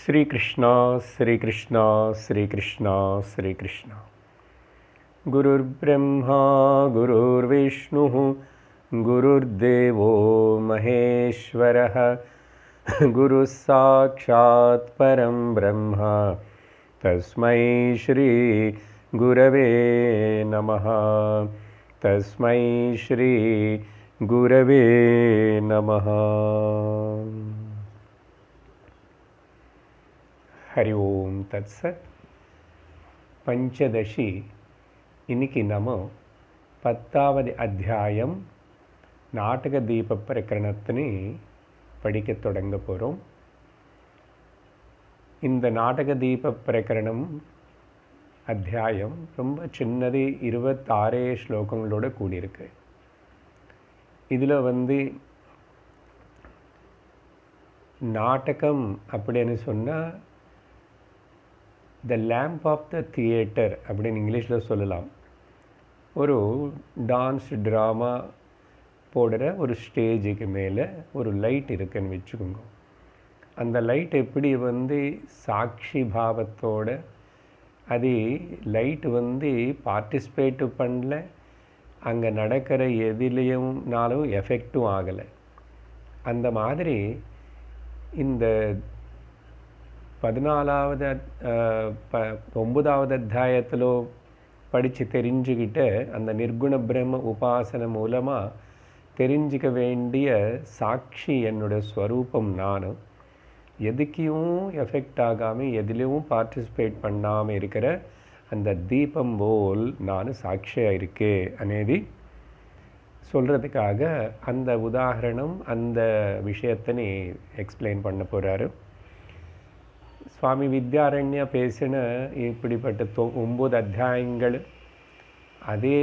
श्री कृष्णा श्री कृष्णा श्री कृष्णा श्री कृष्णा। गुरुर्ब्रह्मा गुरुर्विष्णुः गुरुर्देवो महेश्वरः गुरुः साक्षात् परं ब्रह्म तस्मै श्री गुरवे नमः। तस्मै श्री गुरवे नमः। हरि ओम तत्सत। पंचदशी इनकी नमो 10வது அத்தியாயம் நாடக தீப பிரகரணத்தினை படிக்க தொடங்க போறோம். இந்த நாடக தீப பிரகரணம் அத்தியாயம் ரொம்ப சின்னது, 26 ஸ்லோகங்களோட கூடியிருக்கு. இதில் நாடகம் அப்படின்னு சொன்னால் the lamb of the theatre அப்படின்னு இங்கிலீஷில் சொல்லலாம். ஒரு டான்ஸ் ட்ராமா போடுற ஒரு ஸ்டேஜுக்கு மேலே ஒரு லைட் இருக்குன்னு வச்சுக்கோங்க. அந்த லைட் எப்படி சாட்சி பாவத்தோட அது லைட் பார்ட்டிசிபேட் பண்ணல, அங்கே நடக்கிற எதிலையும்னாலும் எஃபெக்டும் ஆகலை. அந்த மாதிரி இந்த 14வது 9வது அத்தியாயத்தில் படித்து தெரிஞ்சுக்கிட்ட அந்த நிர்குண பிரம்ம உபாசனை மூலமாக தெரிஞ்சிக்க வேண்டிய சாட்சி என்னோட ஸ்வரூபம். நான் எதுக்கும் எஃபெக்ட் ஆகாமல் எதிலையும் பார்ட்டிசிபேட் பண்ணாமல் இருக்கிற அந்த தீபம் போல் நான் சாட்சியாக இருக்கேன் అనేది சொல்கிறதுக்காக அந்த உதாரணம் அந்த விஷயத்தினை எக்ஸ்பிளைன் பண்ண போகிறாரு. சுவாமி வித்யாரண்யா பேசின இப்படிப்பட்ட 9 அத்தியாயங்கள் அதே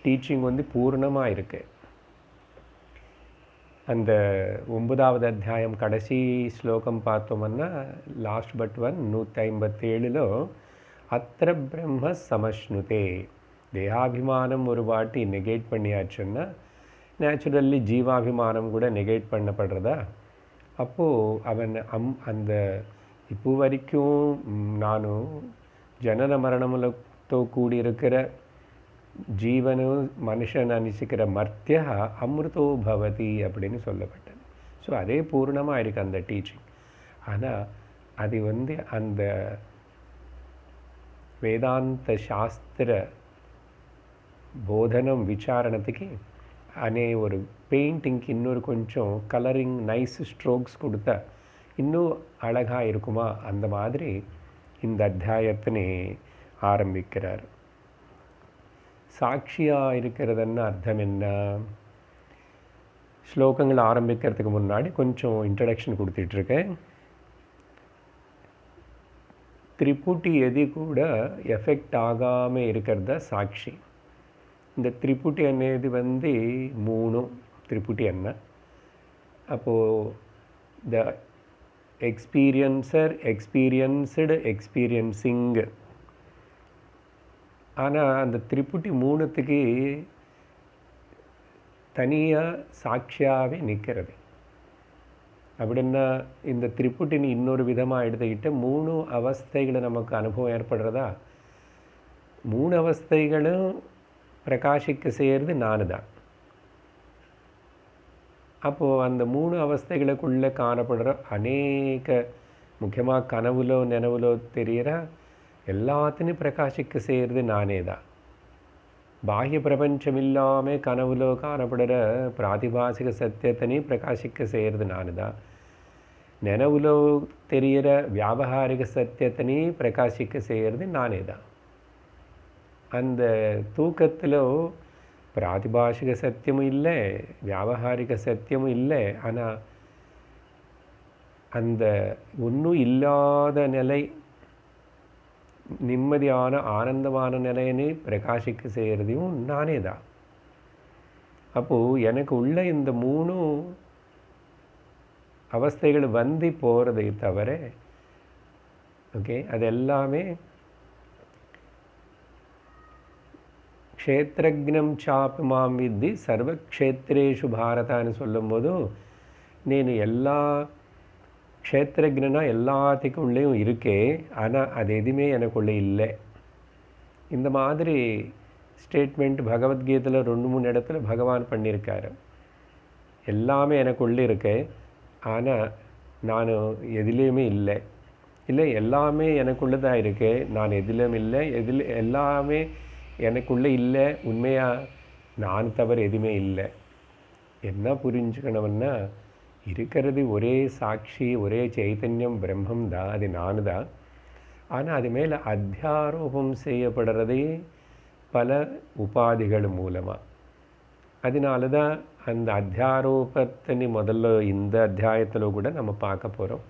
டீச்சிங் பூர்ணமாக இருக்குது. அந்த 9வது அத்தியாயம் கடைசி ஸ்லோகம் பார்த்தோம்னா லாஸ்ட் பட் 157 அத்திர பிரம்ம சமஷ்ணுதே. தேகாபிமானம் ஒரு வாட்டி நெகேட் பண்ணியாச்சுன்னா நேச்சுரல்லி ஜீவாபிமானம் கூட நெகேட் பண்ணப்படுறதா. அப்போது அவன் அந்த இப்போ வரைக்கும் நானும் ஜனன மரணமுலத்தோ கூடியிருக்கிற ஜீவனு மனுஷன் அனிசிக்கிற மர்த்தியா அமிர்தோ பவதி அப்படின்னு சொல்லப்பட்டது. ஸோ அதே பூர்ணமாக இருக்குது அந்த டீச்சிங். ஆனால் அது அந்த வேதாந்த சாஸ்திர போதனம் விசாரணத்துக்கு அனே ஒரு பெயிண்டிங்க்கு இன்னொரு கொஞ்சம் கலரிங் நைஸ் ஸ்ட்ரோக்ஸ் கொடுத்தா இன்னும் அழகாக இருக்குமா, அந்த மாதிரி இந்த அத்தியாயத்தினை ஆரம்பிக்கிறார். சாட்சியாக இருக்கிறதுன்னு அர்த்தம் என்ன? ஸ்லோகங்கள் ஆரம்பிக்கிறதுக்கு முன்னாடி கொஞ்சம் இன்ட்ரடக்ஷன் கொடுத்துட்ருக்கேன். திரிபுட்டி எதி கூட எஃபெக்ட் ஆகாமல் இருக்கிறத சாட்சி. இந்த திரிபுட்டி అనేది 3 திரிபுட்டி என்ன? அப்போது த எக்ஸ்பீரியன்சர், எக்ஸ்பீரியன்ஸ்டு, எக்ஸ்பீரியன்சிங். ஆனால் அந்த திரிபுட்டி 3த்துக்கு தனியாக சாட்சியாகவே நிற்கிறது. அப்படின்னா இந்த திரிபுட்டின் இன்னொரு விதமாக எடுத்துக்கிட்டு 3 அவஸ்தைகளை நமக்கு அனுபவம் ஏற்படுறதா. 3 அவஸ்தைகளும் பிரகாசிக்க செய்கிறது நான் தான். அப்போது அந்த 3 அவஸ்தைகளுக்குள்ளே காணப்படுற அநேக முக்கியமாக கனவுலோ நினைவுலோ தெரிகிற எல்லாத்தையும் பிரகாசிக்க செய்கிறது நானே தான். பாஹ்ய பிரபஞ்சம் இல்லாமல் கனவுலோ காணப்படுற பிராதிபாசிக சத்தியத்தினையும் பிரகாசிக்க செய்கிறது நான் தான். நினைவுலோ தெரிகிற வியாபகாரிக சத்தியத்தினையும் பிரகாசிக்க செய்கிறது நானே தான். அந்த தூக்கத்தில் பிராதிபாஷிக சத்தியமும் இல்லை, வியாபகாரிக சத்தியமும் இல்லை. ஆனால் அந்த ஒன்றும் இல்லாத நிலை, நிம்மதியான ஆனந்தமான நிலையினை பிரகாசிக்க செய்கிறதையும் நானே தான். அப்போது எனக்கு உள்ள இந்த 3 அவஸ்தைகள் போகிறதை தவிர ஓகே அது எல்லாமே க்ஷேத்ரஜ்ஞம் சாபி மாம் வித்தி சர்வக்ஷேத்ரேஷு பாரதான்னு சொல்லும்போது నేను எல்லா க்ஷேத்திரஜ்ஞனா எல்லாத்துக்கும் உள்ளேயும் இருக்கே, ஆனால் அது எதுவுமே எனக்குள்ளே இல்லை. இந்த மாதிரி ஸ்டேட்மெண்ட் பகவத்கீதையில் 2-3 இடத்துல பகவான் பண்ணியிருக்காரு. எல்லாமே எனக்குள்ளே இருக்கு, ஆனால் நான் எதுலேயுமே இல்லை. இல்லை, எல்லாமே எனக்குள்ளே தான் இருக்கு, நான் எதிலும் இல்லை. எல்லாமே எனக்குள்ளே இல்லை, உண்மையாக நான் தவிர எதுவுமே இல்லை. என்ன புரிஞ்சுக்கணும்னா, இருக்கிறது ஒரே சாட்சி, ஒரே சைத்தன்யம், பிரம்மம் தான், அது நான் தான். ஆனால் அது மேலே அத்தியாரோபம் செய்யப்படுறதே பல உபாதிகள் மூலமாக. அதனால தான் அந்த அத்தியாரோபத்தினி முதல்ல இந்த அத்தியாயத்தில் கூட நம்ம பார்க்க போகிறோம்.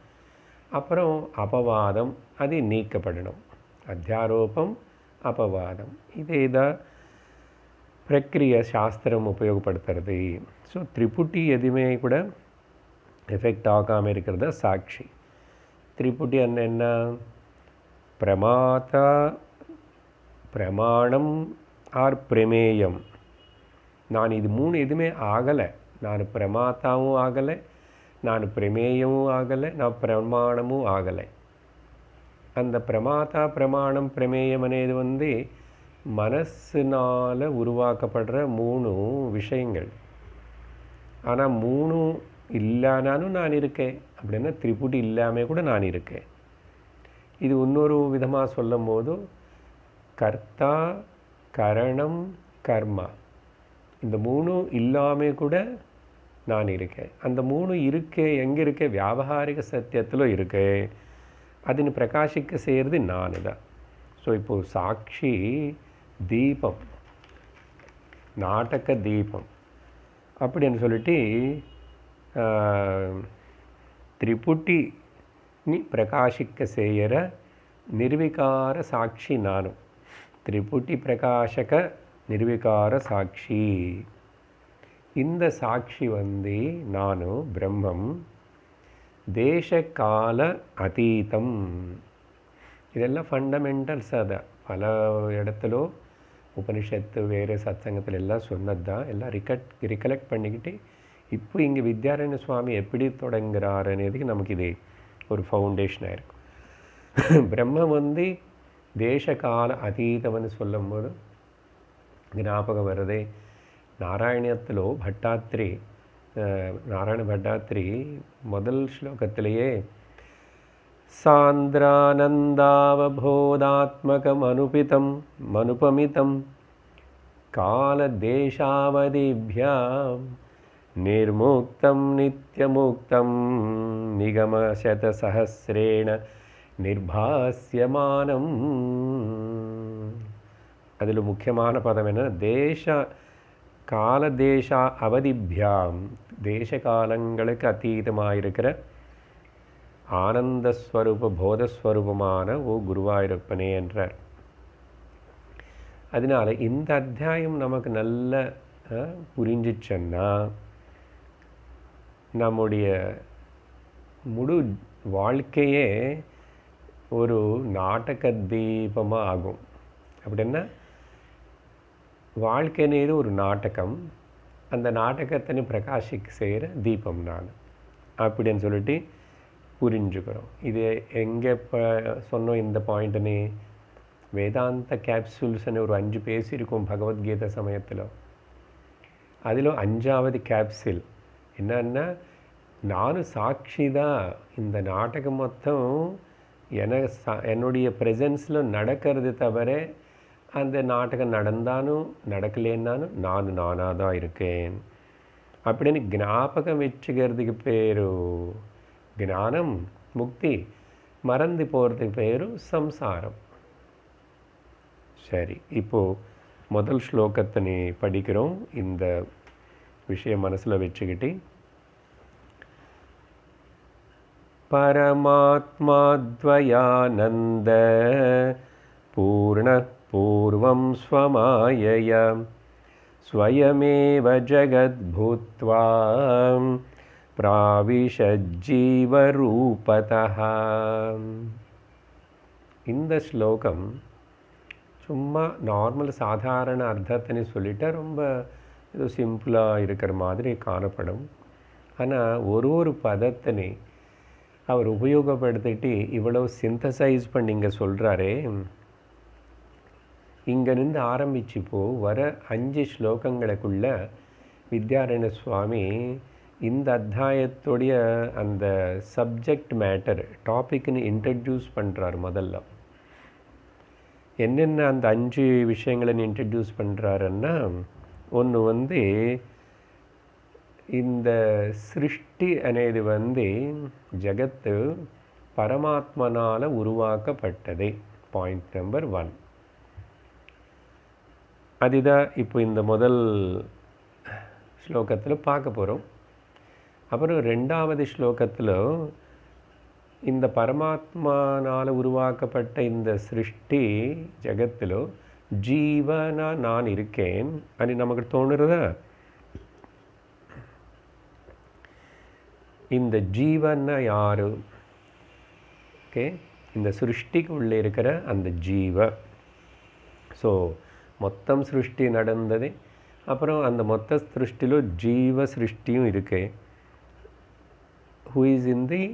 அப்புறம் அபவாதம், அது நீக்கப்படணும். அத்தியாரோபம், அபவாதம், இதே தான் பிரக்ரிய சாஸ்திரம் உபயோகப்படுத்துறது. ஸோ திரிபுட்டி எதுவுமே கூட எஃபெக்ட் ஆகாமல் இருக்கிறது சாட்சி. திரிபுட்டி என்ன? பிரமாதா, பிரமாணம் ஆர் பிரமேயம். நான் இது 3 எதுவுமே ஆகலை. நான் பிரமாத்தாவும் ஆகலை, நான் பிரமேயமும் ஆகலை, நான் பிரமாணமும் ஆகலை. அந்த பிரமாதா, பிரமாணம், பிரமேயம் అనేది மனசினால் உருவாக்கப்படுற 3 விஷயங்கள். ஆனால் 3 இல்லைனாலும் நான் இருக்கேன். அப்படின்னா திரிபுட்டி இல்லாமல் கூட நான் இருக்கேன். இது இன்னொரு விதமாக சொல்லும் போது கர்த்தா, கரணம், கர்மா, இந்த 3 இல்லாமல் கூட நான் இருக்கேன். அந்த 3 இருக்கே, எங்கே இருக்கே? வியாபகாரிக சத்தியத்தில் இருக்கே. அதுன்னு பிரகாசிக்க செய்கிறது நான் தான். ஸோ இப்போது சாட்சி தீபம், நாடக தீபம் அப்படின்னு சொல்லிட்டு திரிபுட்டி நீ பிரகாசிக்க செய்கிற நிர்விகார சாட்சி நானும். திரிபுட்டி பிரகாசக நிர்விகார சாட்சி. இந்த சாட்சி நானு பிரம்மம், தேச கால அதீதம். இதெல்லாம் ஃபண்டமெண்டல்ஸ். அதை பல இடத்துலோ உபனிஷத்து வேறு சத்சங்கத்தில் எல்லாம் சொன்னது தான். எல்லாம் ரிகலெக்ட் பண்ணிக்கிட்டு இப்போ இங்கே வித்யாரண்ய சுவாமி எப்படி தொடங்குறாருன்னதுக்கு நமக்கு இது ஒரு ஃபவுண்டேஷனாக இருக்கும். பிரம்மம் தேச கால அதீதம்னு சொல்லும்போது ஞாபகம் வருதே, நாராயணியத்திலோ பட்டாத்திரி, நாராயண பட்டாத்திரி முதல் ஸ்லோகத்திலேயே சாந்திரானந்தாவபோதாத்மகம் அனுபிதம் மனுபமிதம் காலதேசாவதிभ्याம் நிர்முக்தம் நித்யமுக்தம் நிகமசதசஹஸ்ரேண நிர்பாஸ்யமானம். அதில் முக்கியமான பதம் என்ன? தேச காலதேச அவதிभ्याம், தேச காலங்களுக்கு அதீதமாக இருக்கிற ஆனந்தஸ்வரூப போதஸ்வரூபமான ஓ குருவாயூரப்பனே என்றார். அதனால் இந்த அத்தியாயம் நமக்கு நல்ல புரிஞ்சிச்சன்னா நம்முடைய முழு வாழ்க்கையே ஒரு நாடக தீபமாக ஆகும். அப்படின்னா வாழ்க்கைனேது ஒரு நாடகம், அந்த நாடகத்தை பிரகாசிக்க செய்கிற தீபம் நான் அப்படின்னு சொல்லிட்டு புரிஞ்சுக்கிறோம். இது எங்கே இப்போ சொன்னோம் இந்த பாயிண்ட்டுன்னு? வேதாந்த கேப்சூல்ஸ்ன்னு ஒரு 5 பேசியிருக்கோம் பகவத்கீதை சமயத்தில். அதில் 5வது கேப்சூல் என்னன்னா, நானும் சாட்சி தான். இந்த நாடகம் மொத்தம் என்னுடைய ப்ரெசன்ஸில் நடக்கிறது தவிர அந்த நாடகம் நடந்தாலும் நடக்கலேன்னாலும் நானாக தான் இருக்கேன் அப்படின்னு ஞாபகம் வச்சுக்கிறதுக்கு பேர் ஞானம், முக்தி. மறந்து போகிறதுக்கு பேர் சம்சாரம். சரி, இப்போது முதல் ஸ்லோகத்தை படிக்கிறோம். இந்த விஷயம் மனசில் வச்சுக்கிட்டு, பரமாத்மாத்வயானந்த பூர்ண பூர்வம் ஸ்வமாயய ஸ்வயமேவ ஜகத்பூத்வா பிராவிஷஜ்ஜீவரூபதஹ. இந்த ஸ்லோகம் சும்மா நார்மல் சாதாரண அர்த்தத்தின்னு சொல்லிட்டு ரொம்ப ஏதோ சிம்பிளாக இருக்கிற மாதிரி காணப்படும். ஆனால் ஒரு பதத்தினை அவர் உபயோகப்படுத்திட்டு இவ்வளோ சிந்தசைஸ் பண்ணி இங்கே சொல்கிறாரே, இங்கேருந்து ஆரம்பிச்சுப்போ வர 5 ஸ்லோகங்களுக்குள்ள வித்யாரண்ய சுவாமி இந்த அத்தியாயத்துடைய அந்த சப்ஜெக்ட் மேட்டர் டாபிக்னு இன்ட்ரடியூஸ் பண்ணுறார். முதல்ல என்னென்ன அந்த 5 விஷயங்களை இன்ட்ரடியூஸ் பண்ணுறாருன்னா, ஒன்று இந்த சிருஷ்டி అనేది ஜகத்து பரமாத்மனால் உருவாக்கப்பட்டது. Point number 1. அதுதான் இப்போ இந்த முதல் ஸ்லோகத்தில் பார்க்க போகிறோம். அப்புறம் 2வது ஸ்லோகத்தில் இந்த பரமாத்மானால் உருவாக்கப்பட்ட இந்த சிருஷ்டி ஜகத்தில் ஜீவனா நான் இருக்கேன் అని நமக்கு தோணுறதா? இந்த ஜீவன்னா யாரு? ஓகே, இந்த சிருஷ்டிக்கு உள்ளே இருக்கிற அந்த ஜீவ. ஸோ மொத்தம் சிருஷ்டி நடந்தது. அப்புறம் அந்த மொத்த சிருஷ்டியில் ஜீவ சிருஷ்டியும் இருக்கு. Who is in the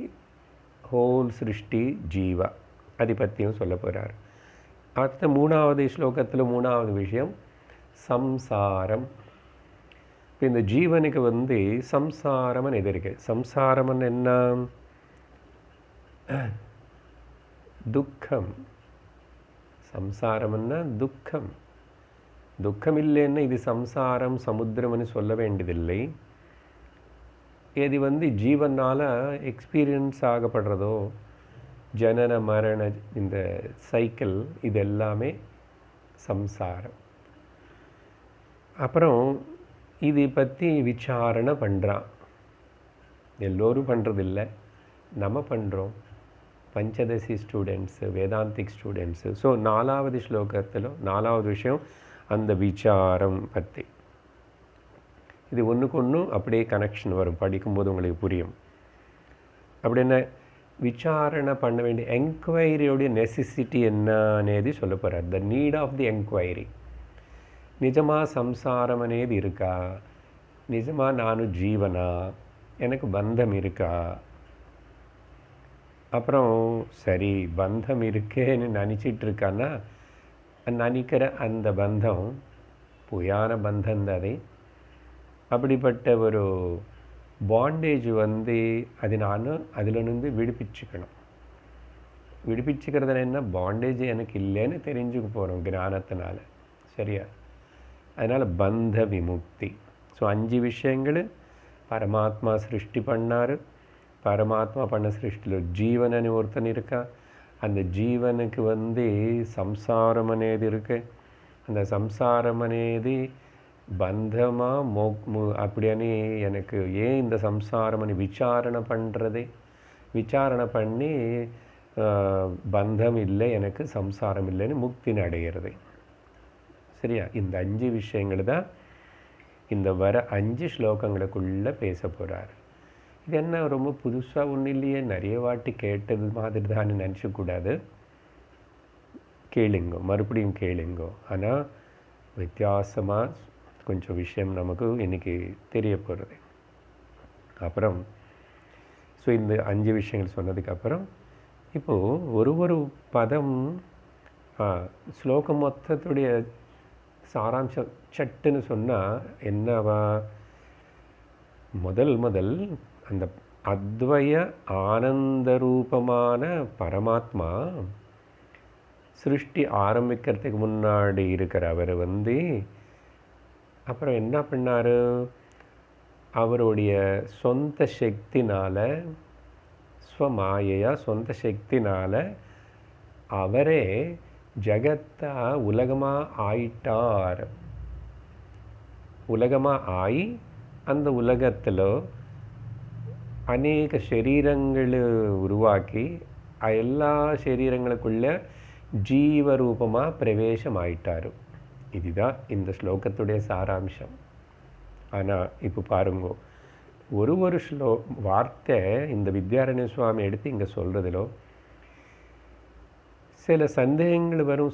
whole சிருஷ்டி ஜீவா, அதை பற்றியும் சொல்ல போகிறார். அடுத்த 3வது ஸ்லோகத்தில் 3வது விஷயம் சம்சாரம். இப்போ இந்த ஜீவனுக்கு சம்சாரம்னு எது இருக்கு? சம்சாரம்னு என்ன? துக்கம். சம்சாரம்னா துக்கம். துக்கம் இல்லைன்னா இது சம்சாரம் சமுத்திரம்னு சொல்ல வேண்டியதில்லை. இது ஜீவனால் எக்ஸ்பீரியன்ஸ் ஆகப்படுறதோ, ஜனன மரண இந்த சைக்கிள், இது எல்லாமே சம்சாரம். அப்புறம் இதை பற்றி விசாரணை பண்ணுறான். எல்லோரும் பண்ணுறதில்லை, நம்ம பண்ணுறோம். Panchadasi students, Vedantic students. So 4வது ஸ்லோகத்தில் 4வது விஷயம் அந்த விசாரம் பற்றி. இது ஒன்றுக்கு ஒன்று அப்படியே கனெக்ஷன் வரும், படிக்கும்போது உங்களுக்கு புரியும். அப்படின்னா விசாரணை பண்ண வேண்டிய என்கொயரியோடைய நெசசிட்டி என்ன అనేది சொல்ல போகிறார். The need of the enquiry. நிஜமாக சம்சாரம் అనేది இருக்கா? நிஜமாக நானும் ஜீவனா? எனக்கு பந்தம் இருக்கா? அப்புறம் சரி பந்தம் இருக்கேன்னு நினச்சிட்டு இருக்கான்னா, நினைக்கிற அந்த பந்தம் பொய்யான பந்தம் தானே. அப்படிப்பட்ட ஒரு பாண்டேஜ் அது நான் அதிலிருந்து விடுவிச்சுக்கணும். விடுவிச்சுக்கிறது என்ன? பாண்டேஜ் எனக்கு இல்லைன்னு தெரிஞ்சுக்க போகிறோம் ஞானத்தினால. சரியா? அதனால் பந்த விமுக்தி. ஸோ 5 விஷயங்கள் பரமாத்மா சிருஷ்டி பண்ணார். பரமாத்மா பண்ண சிருஷ்டியில் ஜீவன் అని ஒருத்தன் இருக்கா. அந்த ஜீவனுக்கு சம்சாரம் అనేది இருக்கு. அந்த சம்சாரம் అనేది பந்தமா அப்படி అని எனக்கு ஏன் இந்த சம்சாரம் అని விசாரணை பண்ணுறது. விசாரணை பண்ணி பந்தம் இல்லை, எனக்கு சம்சாரம் இல்லைன்னு முக்தின்னு அடைகிறது. சரியா? இந்த 5 விஷயங்கள் தான் இந்த வர 5 ஸ்லோகங்களுக்குள்ளே பேச போகிறார். இது என்ன ரொம்ப புதுசாக ஒன்றும் இல்லையே, நிறைய வாட்டி கேட்டது மாதிரி தான் நினச்சக்கூடாது. கேளுங்கோ, மறுபடியும் கேளுங்கோ. ஆனால் வித்தியாசமாக கொஞ்சம் விஷயம் நமக்கு இன்றைக்கி தெரிய போகிறது. அப்புறம் ஸோ இந்த 5 விஷயங்கள் சொன்னதுக்கப்புறம் இப்போது ஒரு பதம் ஸ்லோகம் மொத்தத்துடைய சாராம்சம் சட்டுன்னு சொன்னால் என்னவா? முதல் அந்த அத்வய ஆனந்த ரூபமான பரமாத்மா சிருஷ்டி ஆரம்பிக்கிறதுக்கு முன்னாடி இருக்கிற அவர் அப்புறம் என்ன பண்ணார்? அவருடைய சொந்த சக்தினால், ஸ்வமாயையா சொந்த சக்தினால் அவரே ஜகத்தா உலகமாக ஆயிட்டார். உலகமாக ஆகி அந்த உலகத்தில் அநேக சரீரங்கள் உருவாக்கி எல்லா சரீரங்களுக்குள்ள ஜீவரூபமாக பிரவேசம் ஆயிட்டார். இதுதான் இந்த ஸ்லோகத்துடைய சாராம்சம். ஆனால் இப்போ பாருங்க, ஒரு வார்த்தை இந்த வித்யாரண்ய சுவாமி எடுத்து இங்கே சொல்கிறதிலோ சில சந்தேகங்கள் வரும்.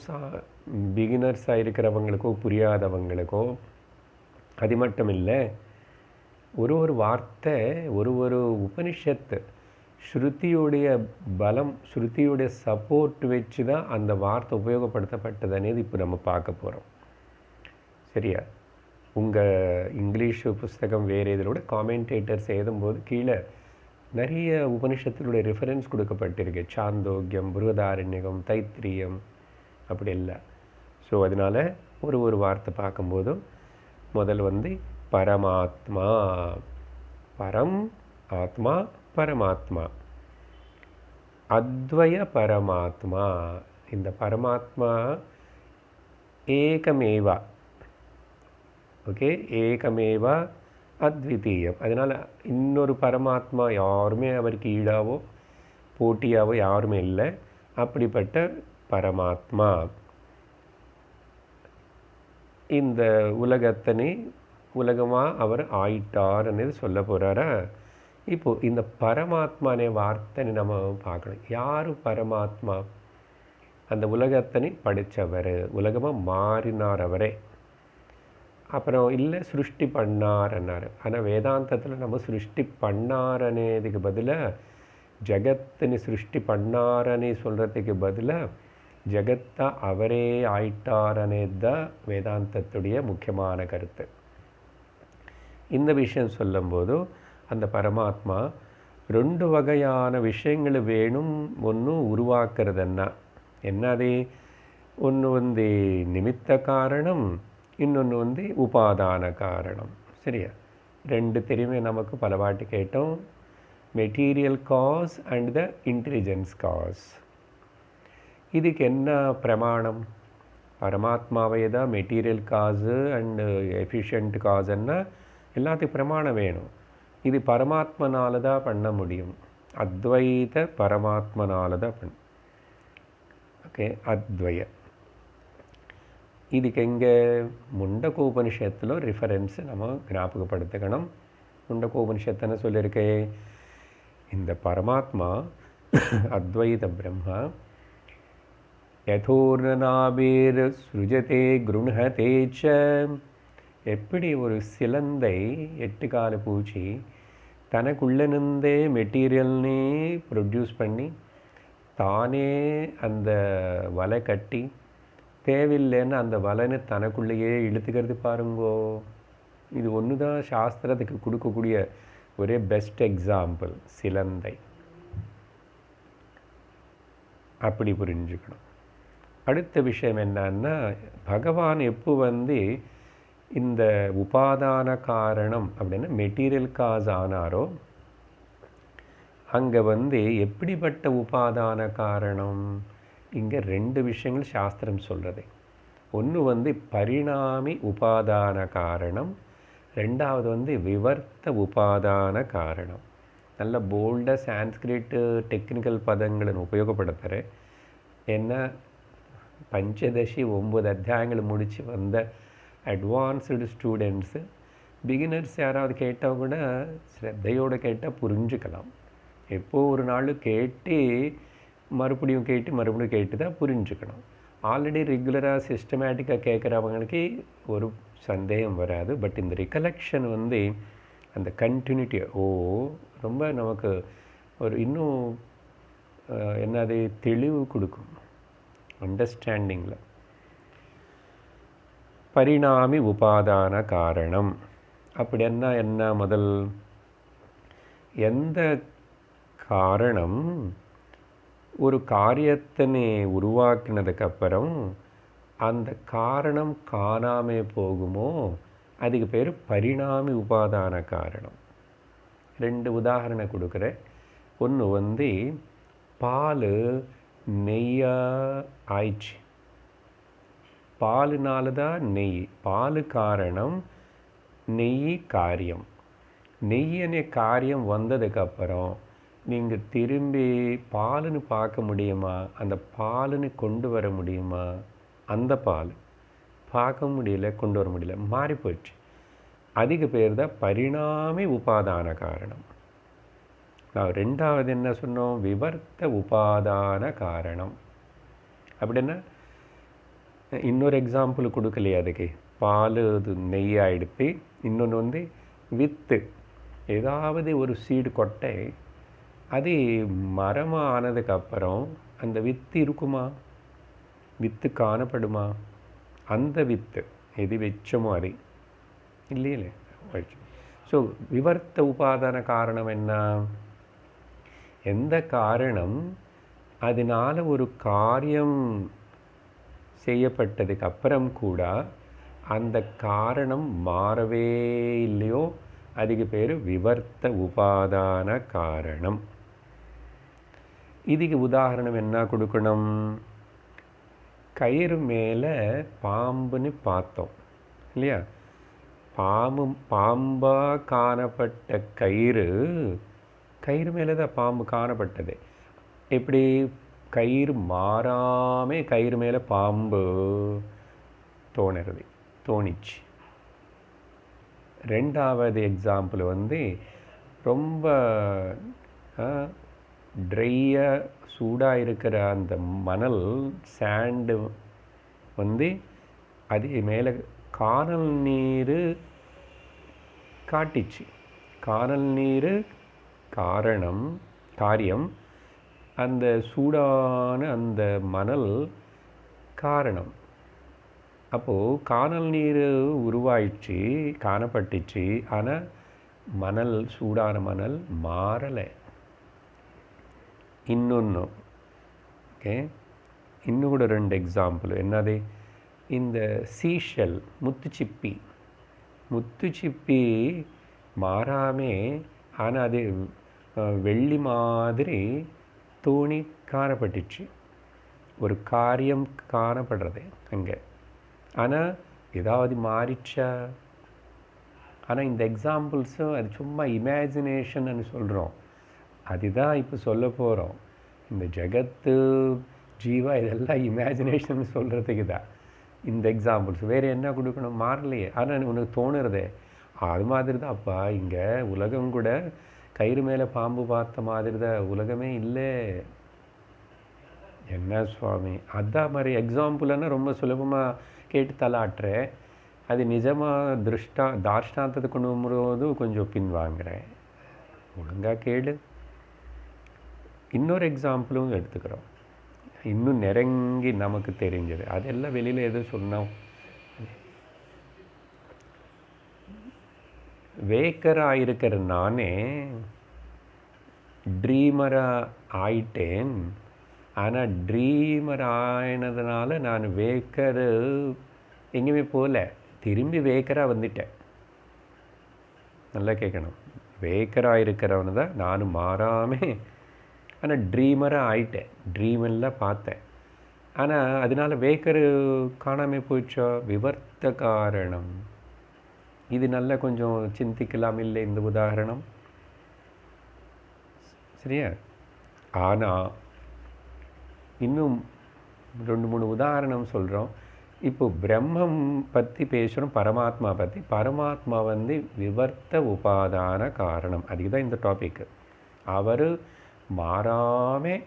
பிகினர்ஸாக இருக்கிறவங்களுக்கோ புரியாதவங்களுக்கோ. அது மட்டும் இல்லை, ஒரு வார்த்தை ஒரு உபனிஷத்து ஸ்ருதியுடைய பலம், ஸ்ருதியுடைய சப்போர்ட் வச்சு தான் அந்த வார்த்தை உபயோகப்படுத்தப்பட்டதுன்னு இப்போ நம்ம பார்க்க போகிறோம். சரியா? உங்கள் இங்கிலீஷ் புஸ்தகம் வேறு இதோட காமெண்டேட்டர்ஸ் எழுதும்போது கீழே நிறைய உபனிஷத்தினுடைய ரெஃபரன்ஸ் கொடுக்கப்பட்டிருக்கு. சாந்தோக்கியம், பிருகதாரண்யகம், தைத்திரியம் அப்படி இல்லை. ஸோ அதனால் ஒரு வார்த்தை பார்க்கும்போதும் முதல் பரமாத்மா, பரம் ஆத்மா, பரமாத்மா, அத்வய பரமாத்மா. இந்த பரமாத்மா ஏகமேவா, ஓகே, ஏகமேவா அத்விதீயம். அதனால் இன்னொரு பரமாத்மா யாருமே அவருக்கு ஈடாவோ போட்டியாவோ யாருமே இல்லை. அப்படிப்பட்ட பரமாத்மா இந்த உலகத்தனை உலகமாக அவர் ஆயிட்டார்ன்னு சொல்ல போகிறாரா. இப்போது இந்த பரமாத்மானே வார்த்தை நம்ம பார்க்கணும். யார் பரமாத்மா? அந்த உலகத்தனை படித்தவர், உலகமாக மாறினார் அவரே. அப்புறம் இல்லை சிருஷ்டி பண்ணார்ன்னாரு. ஆனால் வேதாந்தத்தில் நம்ம சிருஷ்டி பண்ணாரனேதுக்கு பதிலாக ஜகத்தினி சிருஷ்டி பண்ணாரனே சொல்கிறதுக்கு பதிலாக ஜகத்தா அவரே ஆயிட்டாரனேது தான் வேதாந்தத்துடைய முக்கியமான கருத்து. இந்த விஷயம் சொல்லும்போது அந்த பரமாத்மா ரெண்டு வகையான விஷயங்கள் வேணும். ஒன்று உருவாக்குறதுன்னா என்னது? ஒன்று நிமித்த காரணம், இன்னொன்று உபாதான காரணம். சரியா? ரெண்டு தெரியுமே நமக்கு பல வாட்டி கேட்டோம். Material cause and the intelligence cause. இதுக்கு என்ன பிரமாணம்? பரமாத்மாவே தான் மெட்டீரியல் காசு அண்டு எஃபிஷியன்ட் காசுன்னா எல்லாத்துக்கும் பிரமாணம் வேணும். இது பரமாத்மனால தான் பண்ண முடியும். அத்வைத பரமாத்மனால தான் ஓகே, அத்வய. இதுக்கு எங்கே முண்டகோபனிஷத்தில் ரெஃபரன்ஸ் நம்ம ஞாபகப்படுத்திக்கணும். முண்டகோபனிஷத்துன்னு சொல்லியிருக்கே, இந்த பரமாத்மா அத்வைத பிரம்மா யதோர்ணநாபேர் சுருஜதே கிருணஹதே ச. எப்படி ஒரு சிலந்தை 8 கால பூச்சி தனக்குள்ளே மெட்டீரியல்னே ப்ரொடியூஸ் பண்ணி தானே அந்த வலை கட்டி தேவையில்லைன்னு அந்த வலைன்னு தனக்குள்ளேயே இழுத்துக்கிறது பாருங்கோ. இது ஒன்று தான் சாஸ்திரத்துக்கு கொடுக்கக்கூடிய ஒரே பெஸ்ட் எக்ஸாம்பிள், சிலந்தை. அப்படி புரிஞ்சுக்கணும். அடுத்த விஷயம் என்னன்னா, பகவான் எப்போ இந்த உபாதான காரணம் அப்படின்னா மெட்டீரியல் காஸ் ஆனாரோ, அங்கே எப்படிப்பட்ட உபாதான காரணம்? இங்கே ரெண்டு விஷயங்கள் சாஸ்திரம் சொல்கிறது. ஒன்று பரிணாமி உபாதான காரணம், ரெண்டாவது விவர்த்த உபாதான காரணம். நல்ல போல்டாக சான்ஸ்கிரிட் டெக்னிக்கல் பதங்களை உபயோகப்படுத்துகிறேன். ஏன்னா பஞ்சதசி 9 அத்தியாயங்கள் முடித்து வந்த அட்வான்ஸ்டு ஸ்டூடெண்ட்ஸு, பிகினர்ஸ் யாராவது கேட்டால் கூட ஸ்ரத்தையோடு கேட்டால் புரிஞ்சுக்கலாம். எப்போது ஒரு நாள் கேட்டு மறுபடியும் கேட்டு தான் புரிஞ்சுக்கணும். ஆல்ரெடி ரெகுலராக சிஸ்டமேட்டிக்காக கேட்குறவங்களுக்கு ஒரு சந்தேகம் வராது. பட் இந்த ரிகலெக்ஷன் அந்த கண்டினியூட்டி ரொம்ப நமக்கு ஒரு இன்னும் என்னது தெளிவு கொடுக்கும் அண்டர்ஸ்டாண்டிங்கில். பரிணாமி உபாதான காரணம் அப்படின்னா என்ன? முதல் எந்த காரணம் ஒரு காரியத்தினை உருவாக்கினதுக்கப்புறம் அந்த காரணம் காணாமல் போகுமோ அதுக்கு பேர் பரிணாமி உபாதான காரணம். 2 உதாரணம் கொடுக்குறேன். ஒன்று பால் நெய்யாக ஆயிடுச்சு. பாலுனால தான் நெய். பால் காரணம், நெய் காரியம். நெய்யனே காரியம் வந்ததுக்கப்புறம் நீங்கள் திரும்பி பாலுன்னு பார்க்க முடியுமா? அந்த பாலுன்னு கொண்டு வர முடியுமா? அந்த பால் பார்க்க முடியல, கொண்டு வர முடியல, மாறி போயிடுச்சு. அதுக்கு பேர் தான் பரிணாமி உபாதான காரணம். நான் ரெண்டாவது என்ன சொன்னோம்? விவர்த்த உபாதான காரணம். அப்படின்னா இன்னொரு எக்ஸாம்பிள் கொடுக்கலையே அதுக்கு. பால் இது நெய் ஆகிடுத்து. இன்னொன்று வித்து, ஏதாவது ஒரு சீடு கொட்டை அது மரமாக ஆனதுக்கப்புறம் அந்த வித்து இருக்குமா? வித்து காணப்படுமா? அந்த வித்து எது வச்சோமோ அது இல்லையிலே. ஸோ விவர்த்த உபாதான காரணம் என்ன? எந்த காரணம் அதனால் ஒரு காரியம் செய்யப்பட்டதுக்கு அப்புறம் கூட அந்த காரணம் மாறவே இல்லையோ அதுக்கு பேர் விவர்த்த உபாதான காரணம். இதுக்கு உதாரணம் என்ன கொடுக்கணும்? கயிறு மேலே பாம்புன்னு பார்த்தோம் இல்லையா? பாம்பாக காணப்பட்ட கயிறு மேலே தான் பாம்பு காணப்பட்டது. எப்படி? கயிறு மாறாமல் கயிறு மேலே பாம்பு தோணிச்சு. ரெண்டாவது எக்ஸாம்பிள் ரொம்ப ட்ரையாக சூடாக இருக்கிற அந்த மணல் சாண்டு அது மேலே கானல் நீர் காட்டிச்சு. கானல் நீர் காரியம், அந்த சூடான அந்த மணல் காரணம். அப்போது கானல் நீர் உருவாயிடுச்சு, காணப்பட்டுச்சு. ஆனால் சூடான மணல் மாறலை. இன்னொன்று ஓகே, இன்னும் கூட 2 எக்ஸாம்பிள். என்னது? இந்த சீஷல் முத்துச்சிப்பி மாறாமே, ஆனால் அது வெள்ளி மாதிரி தோணி காணப்பட்டுச்சு. ஒரு காரியம் காணப்படுறது அங்கே. ஆனால் ஏதாவது மாறிச்சா? ஆனால் இந்த எக்ஸாம்பிள்ஸும் அது சும்மா இமேஜினேஷன்னு சொல்கிறோம். அதுதான் இப்போ சொல்ல போகிறோம். இந்த ஜகத்து, ஜீவா இதெல்லாம் இமேஜினேஷன் சொல்கிறதுக்கு தான் இந்த எக்ஸாம்பிள்ஸ். வேறு என்ன கொடுக்கணும்? மாறலையே. ஆனால் உனக்கு தோணுறதே அது மாதிரி தான். அப்பா இங்கே உலகம் கூட கயிறு மேலே பாம்பு பார்த்த மாதிரி தான். உலகமே இல்லை. என்ன சுவாமி, அதான் மாதிரி எக்ஸாம்பிள்னா ரொம்ப சுலபமாக கேட்டு தலாட்டுறேன். அது நிஜமாக தார்ஷ்டாந்தத்தை கொண்டு வரும்போது கொஞ்சம் பின்வாங்குறேன். ஒழுங்காக கேளு. இன்னொரு எக்ஸாம்பிளும் எடுத்துக்கிறோம், இன்னும் நெருங்கி நமக்கு தெரிஞ்சது. அதெல்லாம் வெளியில் எதுவும் சொன்னோம். வேக்கராக இருக்கிற நானே ட்ரீமராக ஆயிட்டேன். ஆனால் ட்ரீமர் ஆயினதுனால நான் வேக்கர் எங்கேயுமே போகல, திரும்பி வேக்கராக வந்துட்டேன். நல்லா கேட்கணும். வேக்கராக இருக்கிறவனு தான் நானும் மாறாமல், ஆனால் ட்ரீமராக ஆயிட்டேன். ட்ரீமெல்லாம் பார்த்தேன். ஆனால் அதனால் வேக்கரு காணாமல் போயிடுச்சோ? விவர்த்த காரணம். இது நல்லா கொஞ்சம் சிந்திக்கலாம் இல்லை இந்த உதாரணம்? சரியா? ஆனால் இன்னும் 2-3 உதாரணம் சொல்கிறோம். இப்போ பிரம்மம் பற்றி பேசுகிறோம், பரமாத்மா பற்றி. பரமாத்மா விவர்த்த உபாதான காரணம். அதுக்கு தான் இந்த டாபிக். அவர் மாறாமல்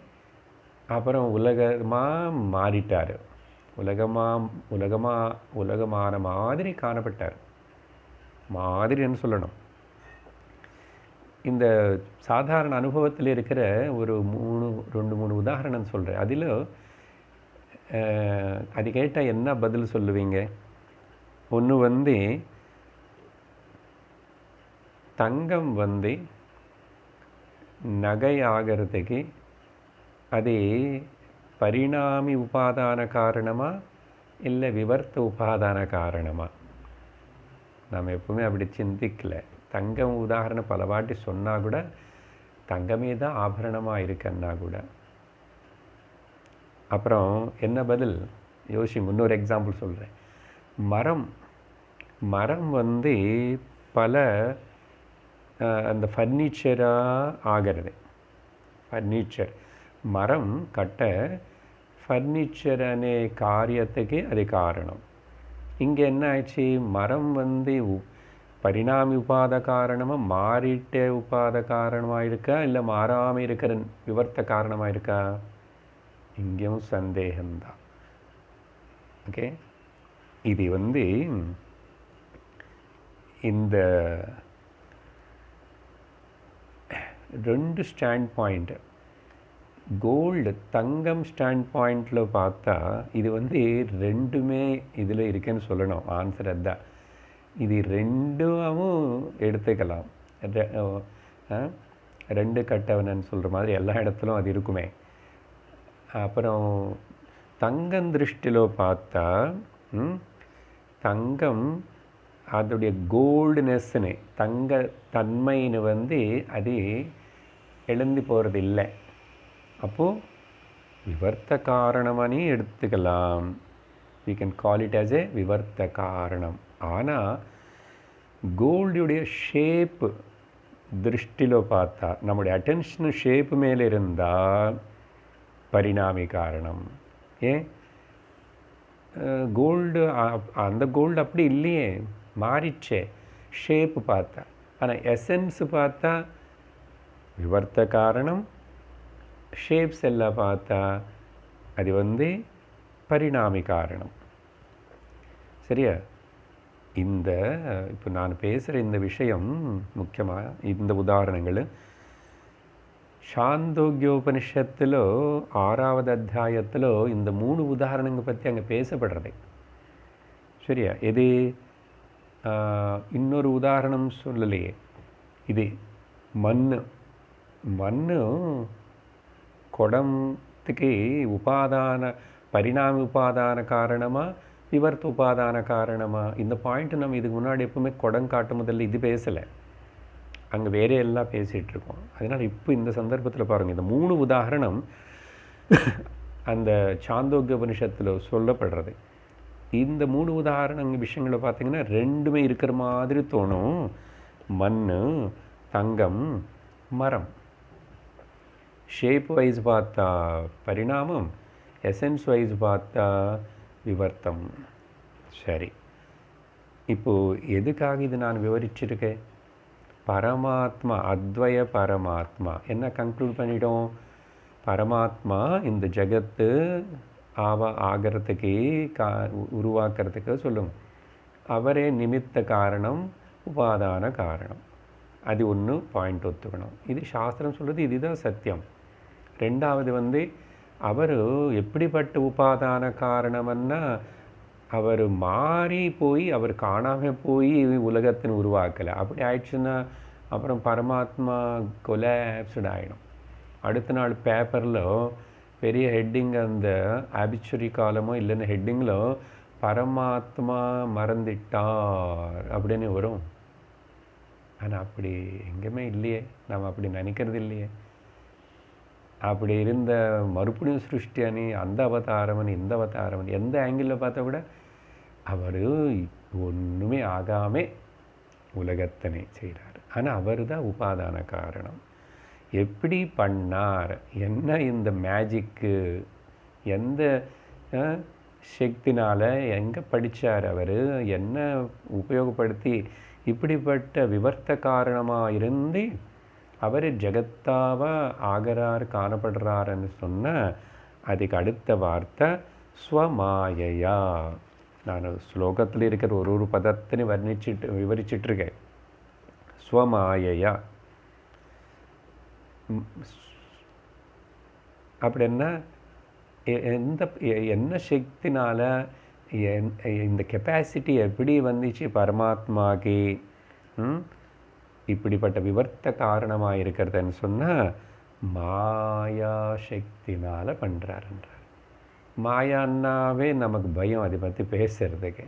அப்புறம் உலகமாக மாறிட்டார். உலகமான மாதிரி காணப்பட்டார். மாதிரின்னு சொல்லணும். இந்த சாதாரண அனுபவத்தில் இருக்கிற ஒரு 2-3 உதாரணம் சொல்கிறேன். அதில் அது கேட்டால் என்ன பதில் சொல்லுவீங்க? ஒன்று தங்கம் நகை ஆகிறதுக்கு அது பரிணாமி உபாதான காரணமா இல்லை விவர்த்த உபாதான காரணமா? நாம் எப்பவுமே அப்படி சிந்திக்கல. தங்கம் உதாரணம் பல வாட்டி சொன்னால் கூட தங்கமே தான் ஆபரணமாக இருக்குன்னா கூட. அப்புறம் என்ன பதில் இன்னொரு எக்ஸாம்பிள் சொல்கிறேன். மரம் பல அந்த ஃபர்னிச்சராக ஆகிறது. மரம் கட்ட ஃபர்னிச்சர் அనే காரியத்துக்கு அது காரணம். இங்கே என்ன ஆயிடுச்சு? மரம் பரிணாமி உபாத காரணமாக மாறிட்ட உபாத காரணமாக இருக்கா இல்லை மாறாமல் இருக்கிற விவர்த்த காரணமாக இருக்கா? இங்கேயும் சந்தேகம்தான். ஓகே, இது இந்த ரெண்டு ஸ்டாண்ட் பாயிண்ட். கோல்டு தங்கம் ஸ்டாண்ட் பாயிண்டில் பார்த்தா இது வந்து ரெண்டுமே இதில் இருக்குன்னு சொல்லணும். ஆன்சர் அதுதான். இது ரெண்டும் எடுத்துக்கலாம். ரெண்டு கட்டவனன்னு சொல்கிற மாதிரி எல்லா இடத்துலும் அது இருக்குமே. அப்புறம் தங்கம் திருஷ்டிலோ பார்த்தா தங்கம் அதோடைய கோல்டுனஸ்ன்னு தங்க தன்மைன்னு வந்து அது எழுந்து போகிறது இல்லை. அப்போது விவர்த்த காரணமானே எடுத்துக்கலாம். we can call it as a விவர்த்த காரணம். ஆனால் கோல்டுடைய ஷேப்பு திருஷ்டிலோ பார்த்தா நம்முடைய அட்டென்ஷன் ஷேப்பு மேலே இருந்தால் பரிணாமி காரணம். ஏன் கோல்டு அந்த கோல்டு அப்படி இல்லையே, மாறிச்சே ஷேப்பு பார்த்தா. ஆனால் எசன்ஸ் பார்த்தா விவர்த்த காரணம், ஷேப்ஸ் எல்லாம் பார்த்தா அது வந்து பரிணாமி காரணம். சரியா? இந்த இப்போ நான் பேசுகிற இந்த விஷயம் முக்கியமாக இந்த உதாரணங்கள் சாந்தோக்கியோபனிஷத்தில் 6வது அத்தியாயத்தில் இந்த 3 உதாரணங்கள் பற்றி அங்கே பேசப்படுறது. சரியா? இது இன்னொரு உதாரணம் சொல்லலையே. இது மண்ணு குடத்துக்கு உபாதான பரிணாம உபாதான காரணமாக விவர்த்த உபாதான காரணமாக, இந்த பாயிண்ட்டு நம்ம இதுக்கு முன்னாடி எப்பவுமே குடம் காட்டும் முதல்ல இது பேசலை, அங்கே வேறே எல்லாம் பேசிகிட்ருக்கோம். அதனால் இப்போ இந்த சந்தர்ப்பத்தில் பாருங்கள், இந்த 3 உதாரணம் அந்த சாந்தோக்கிய உபனிஷத்தில் சொல்லப்படுறது. இந்த 3 உதாரண விஷயங்களை பார்த்திங்கன்னா ரெண்டுமே இருக்கிற மாதிரி தோணும். மண், தங்கம், மரம். ஷேப் வைஸ் பார்த்தா பரிணாமம், எசன்ஸ் வைஸ் பார்த்தா விவர்த்தம். சரி, இப்போது எதுக்காக இது நான் விவரிச்சிருக்கேன்? பரமாத்மா, அத்வய பரமாத்மா என்ன கன்க்ளூட் பண்ணிட்டோம்? பரமாத்மா இந்த ஜகத்து ஆகிறதுக்கு உருவாக்குறதுக்கு சொல்லுங்க, அவரே நிமித்த காரணம், உபாதான காரணம். அது ஒன்று பாயிண்ட் ஒத்துக்கணும். இது சாஸ்திரம் சொல்கிறது, இதுதான் சத்தியம். ரெண்டாவது வந்து அவர் எப்படிப்பட்ட உபாதான காரணம்னா, அவர் மாறி போய் அவர் காணாமல் போய் உலகத்தின் உருவாக்கலை. அப்படி ஆயிடுச்சுன்னா அப்புறம் பரமாத்மா கொலாப்ஸ்டு ஆகிடும். அடுத்த நாள் பேப்பரில் பெரிய ஹெட்டிங், அந்த ஆபிச்சுரி காலமோ இல்லைன்னா ஹெட்டிங்கில் பரமாத்மா மறந்துட்டார் அப்படின்னு வரும். ஆனால் அப்படி எங்கேயுமே இல்லையே, நம்ம அப்படி நினைக்கிறது இல்லையே. அப்படி இருந்த மறுபடியும் சிருஷ்டியானி, அந்த அவதாரமன், இந்த அவதாரமன், எந்த ஆங்கிளில் பார்த்தா கூட அவர் ஒன்றுமே ஆகாமல் உலகத்தனை செய்கிறார். ஆனால் அவர் தான் உபாதான காரணம். எப்படி பண்ணார், என்ன இந்த மேஜிக்கு, எந்த சக்தினால், எங்கே படித்தார் அவர், என்ன உபயோகப்படுத்தி இப்படிப்பட்ட விவர்த்த காரணமாக இருந்து அவர் ஜகத்தாவாக ஆகிறார், காணப்படுறாருன்னு சொன்னால் அதுக்கு அடுத்த வார்த்தை ஸ்வமாயையா. நான் ஸ்லோகத்தில் இருக்கிற ஒரு பதத்தினை விவரிச்சிட்ருக்கேன். ஸ்வமாயையா அப்படின்னா என்ன சக்தினால், இந்த கெப்பாசிட்டி எப்படி வந்துச்சு பரமாத்மாக்கு இப்படிப்பட்ட விவர்த்த காரணமாக இருக்கிறதுன்னு சொன்னால் மாயா சக்தினால் பண்ணுறாருன்றார். மாயான்னாவே நமக்கு பயம் அதை பற்றி பேசுகிறதுக்கு.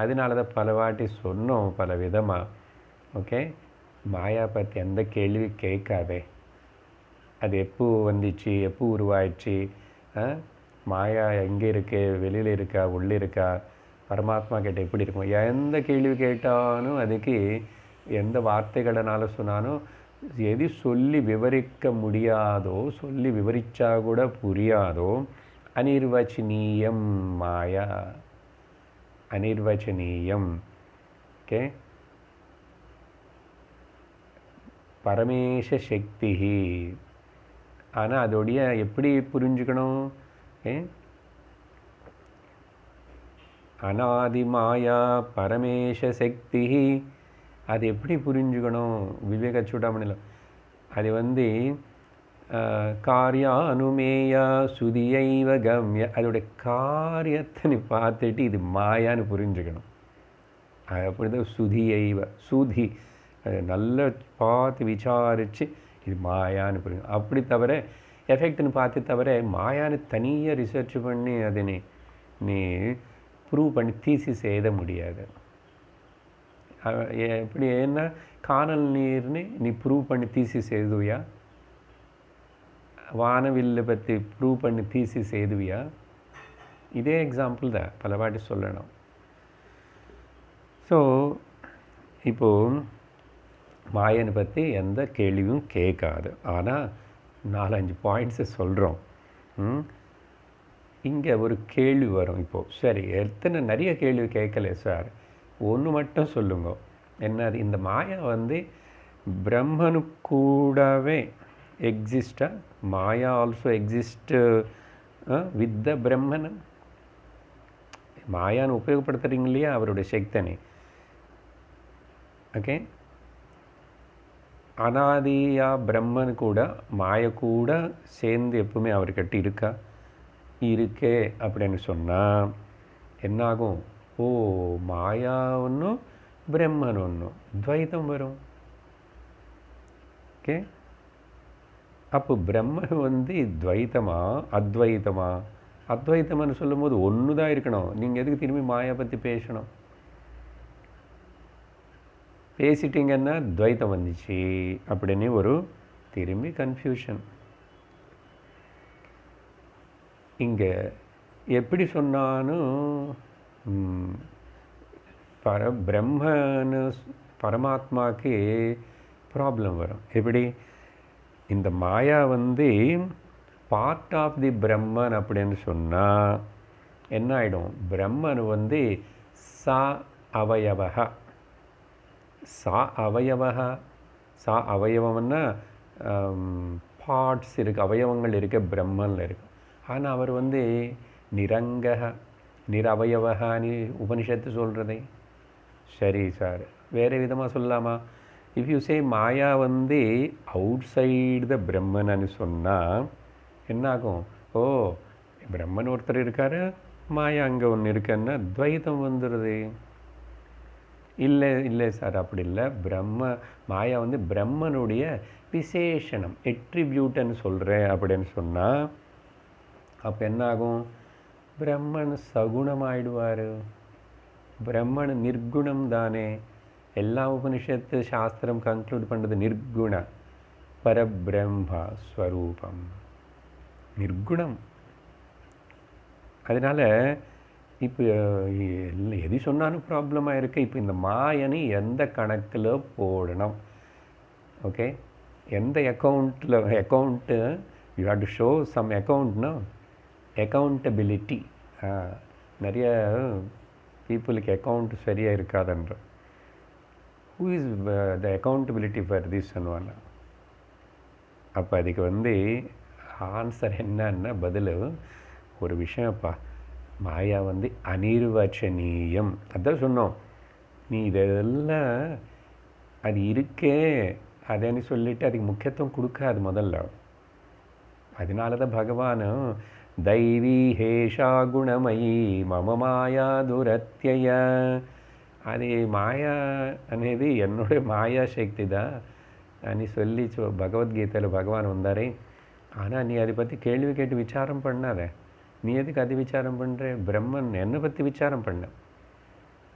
அதனால தான் பல வாட்டி சொன்னோம் பல விதமாக. ஓகே, மாயா பற்றி எந்த கேள்வி கேட்காதே. அது எப்போ வந்துச்சு, எப்போ உருவாயிடுச்சு, மாயா எங்கே இருக்கு, வெளியில் இருக்கா, உள்ளே இருக்கா, பரமாத்மா கிட்ட எப்படி இருக்கும், எந்த கேள்வி கேட்டாலும் அதுக்கு எந்த வார்த்தைகளனால சொன்னாலும் எது சொல்லி விவரிக்க முடியாதோ, சொல்லி விவரித்தா கூட புரியாதோ, அனிர்வச்சனீயம் மாயா, அனிர்வச்சனீயம். ஓகே, பரமேஷ சக்தி. ஆனால் அதோடைய எப்படி புரிஞ்சுக்கணும்? அநாதி மாயா பரமேஷ சக்தி, அது எப்படி புரிஞ்சுக்கணும்? விவேக சூடாமணியில் அது வந்து காரியானுமேயா சுதியைவ கம்ய, அதோடைய காரியத்தை நீ பார்த்துட்டு இது மாயான்னு புரிஞ்சுக்கணும். அது அப்படிதான் சுதியைவ, சுதி அது நல்லா பார்த்து விசாரித்து இது மாயான்னு புரியும். அப்படி தவிர எஃபெக்ட்னு பார்த்து தவிர மாயான்னு தனியாக ரிசர்ச் பண்ணி அதை நீ ப்ரூவ் பண்ணி தீசிஸ் எழுத முடியாது. எப்படி ஏன்னா காணல் நீர்னு நீ ப்ரூவ் பண்ணி தீசிஸ் எழுதுவியா? வானவில்லை பற்றி ப்ரூவ் பண்ணி தீசிஸ் எழுதுவியா? இதே எக்ஸாம்பிள் தான், பல வாட்டி சொல்லணும். ஸோ இப்போது மாயனை பற்றி எந்த கேள்வியும் கேட்காது. ஆனால் 4-5 பாயிண்ட்ஸை சொல்கிறோம். இங்கே ஒரு கேள்வி வரும். இப்போது சரி, நிறைய கேள்வி கேட்கல சார், ஒன்று மட்டும் சொல்லுங்க. என்னது, இந்த மாயா வந்து பிரம்மனு கூடவே எக்ஸிஸ்டா? மாயா ஆல்சோ எக்ஸிஸ்ட் வித் த பிரம்மன்? மாயான்னு உபயோகப்படுத்துகிறீங்க இல்லையா அவருடைய சக்தனை. ஓகே, அனாதியா பிரம்மன் கூட மாய கூட சேர்ந்து எப்பவுமே அவர்கிட்ட இருக்கா? இருக்கே அப்படின்னு சொன்னால் என்னாகும்? ஓ, மாயா ஒன்றும் பிரம்மன் ஒன்றும் துவைதம் வரும். ஓகே, அப்போ பிரம்மன் வந்து துவைத்தமா அத்வைத்தமா? அத்வைத்தம்னு சொல்லும் போது ஒன்று தான் இருக்கணும். நீங்கள் எதுக்கு திரும்பி மாயா பற்றி பேசணும்? பேசிட்டிங்கன்னா துவைத்தம் வந்துச்சு அப்படின்னு ஒரு திரும்பி கன்ஃபியூஷன். இங்கே எப்படி சொன்னாலும் பிரம்மனு பரமாத்மாவுக்கு ப்ராப்ளம் வரும். எப்படி, இந்த மாயா வந்து பார்ட் ஆஃப் தி பிரம்மன் அப்படின்னு சொன்னால் என்ன ஆகிடும்? பிரம்மன் வந்து சா அவயவஹ, சா அவயவஹ, சா அவயவம்னா பார்ட்ஸ் இருக்குது, அவயவங்கள் இருக்க பிரம்மனில் இருக்குது. ஆனால் அவர் வந்து நிரங்கக நிரவயவகான்னு உபனிஷத்து சொல்கிறதே. சரி சார், வேறு விதமாக சொல்லலாமா? இஃப் யூ சே மாயா வந்து அவுட் சைடு த பிரம்மன்னு சொன்னால் என்னாகும்? ஓ, பிரம்மன் ஒருத்தர் இருக்கார், மாயா அங்கே ஒன்று இருக்குன்னா துவைதம் வந்துடுது. இல்லை இல்லை சார், அப்படி இல்லை. மாயா வந்து பிரம்மனுடைய விசேஷனம், எட்ரிபியூட்டுன்னு சொல்கிறேன் அப்படின்னு சொன்னால் அப்போ என்னாகும்? பிரம்மன் சகுணமாயிடுவார். பிரம்மன் நிர்குணம் தானே. எல்லா உபனிஷத்து சாஸ்திரம் கன்க்ளூட் பண்ணுறது நிர்குண பரபிரம்ம ஸ்வரூபம், நிர்குணம். அதனால் இப்போ எது சொன்னாலும் ப்ராப்ளமாக இருக்குது. இப்போ இந்த மாயனை எந்த கணக்கில் போடணும்? ஓகே, எந்த account you have to show some அக்கௌண்ட்னா அக்கௌண்டபிலிட்டி. நிறைய பீப்புளுக்கு அக்கௌண்ட் சரியாக இருக்காதுன்ற. Who is the accountability for this அன்வானா? அப்போ அதுக்கு வந்து ஆன்சர் என்னன்னா, பதில் ஒரு விஷயம்ப்பா, மாயா வந்து அனிர்வச்சனீயம். அதான் சொன்னோம், நீ இதெல்லாம் அது இருக்கே அதன்னு சொல்லிட்டு அதுக்கு முக்கியத்துவம் கொடுக்காது முதல்ல. அதனால தான் பகவானும் தைவி ஹேஷா குணமயி மம மாயா துரத்யய, அது மாயா అనేది என்னுடைய மாயா சக்தி தான் అని சொல்லி பகவத்கீதையில் பகவான் வந்தாரே. ஆனால் நீ அதை பற்றி கேள்வி கேட்டு விசாரம் பண்ணாத. நீ எதுக்கு அது விசாரம் பண்ணுற? பிரம்மன் என்னை பற்றி விசாரம் பண்ண.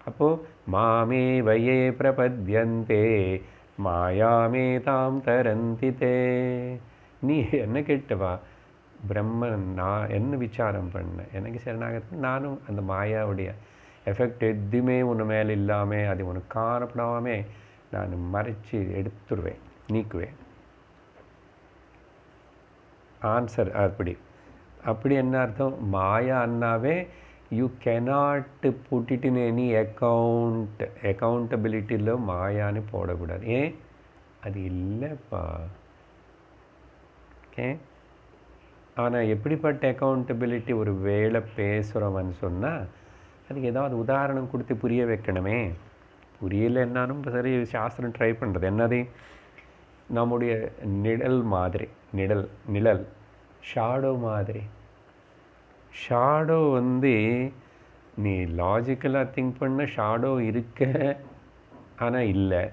அப்போது மாமே வயே பிரபத்யந்தே மாயாமே தாம் தரந்திதே. நீ என்ன கேட்டவா? பிரம்மன் நான் என்ன விசாரம் பண்ணேன், எனக்கு சரணாகத்து. நானும் அந்த மாயாவுடைய எஃபெக்ட் எதுவுமே உன்னை மேலே இல்லாமல் அது உனக்கு காணப்படாமல் நான் மறைச்சி எடுத்துடுவேன், நீக்குவேன். ஆன்சர் அப்படி என்ன அர்த்தம்? மாயா அண்ணாவே you cannot put it in any அக்கௌண்டபிலிட்டியில் மாயான்னு போடக்கூடாது. ஏன்? அது இல்லைப்பா. ஓகே, ஆனால் எப்படிப்பட்ட அக்கௌண்டபிலிட்டி ஒரு வேளை பேசுகிறோம்னு சொன்னால் அதுக்கு ஏதாவது உதாரணம் கொடுத்து புரிய வைக்கணுமே. புரியல என்னாலும் சரி, சாஸ்திரம் ட்ரை பண்ணுறது என்னது? நம்முடைய நிழல் மாதிரி, நிழல் ஷாடோ மாதிரி. ஷாடோ வந்து நீ லாஜிக்கலாக திங்க் பண்ண ஷாடோ இருக்க, ஆனால் இல்லை.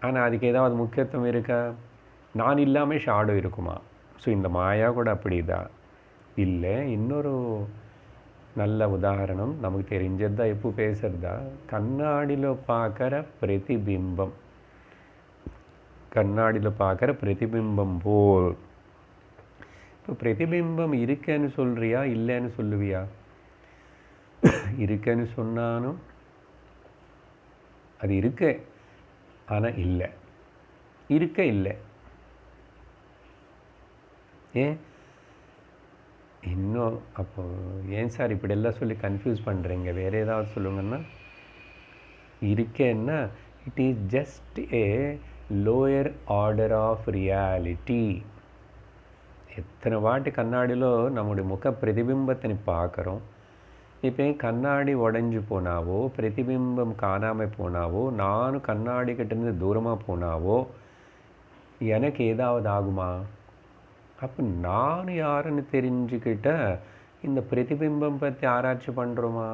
ஆனால் அதுக்கு ஏதாவது முக்கியத்துவம் இருக்கா? நான் இல்லாமல் ஷாடோ இருக்குமா? ஸோ இந்த மாயா கூட அப்படி தான் இல்லை. இன்னொரு நல்ல உதாரணம் நமக்கு தெரிஞ்சது தான், எப்போ பேசுகிறதா, கண்ணாடியில் பார்க்குற பிரதிபிம்பம். கண்ணாடியில் பார்க்குற பிரதிபிம்பம் போல். இப்போ பிரதிபிம்பம் இருக்கேன்னு சொல்கிறியா இல்லைன்னு சொல்லுவியா? இருக்கேன்னு சொன்னாலும் அது இருக்க, ஆனால் இல்லை. இருக்க இல்லை. ஏன் இன்னும் அப்போ ஏன் சார் இப்படியெல்லாம் சொல்லி கன்ஃபியூஸ் பண்ணுறீங்க? வேறு ஏதாவது சொல்லுங்கன்னா, இருக்கேன்னா it is just a lower order of reality. எத்தனை வாட்டி கண்ணாடியில் நம்முடைய முக பிரதிபிம்பத்தை பார்க்குறோம். இப்போ கண்ணாடி உடஞ்சி போனாவோ, பிரதிபிம்பம் காணாமல் போனாவோ, நானும் கண்ணாடி கிட்டேருந்து தூரமாக போனாவோ எனக்கு ஏதாவது ஆகுமா? அப்போ நான் யாருன்னு தெரிஞ்சுக்கிட்ட இந்த பிரதிபிம்பம் பற்றி ஆராய்ச்சி பண்ணுறோமா?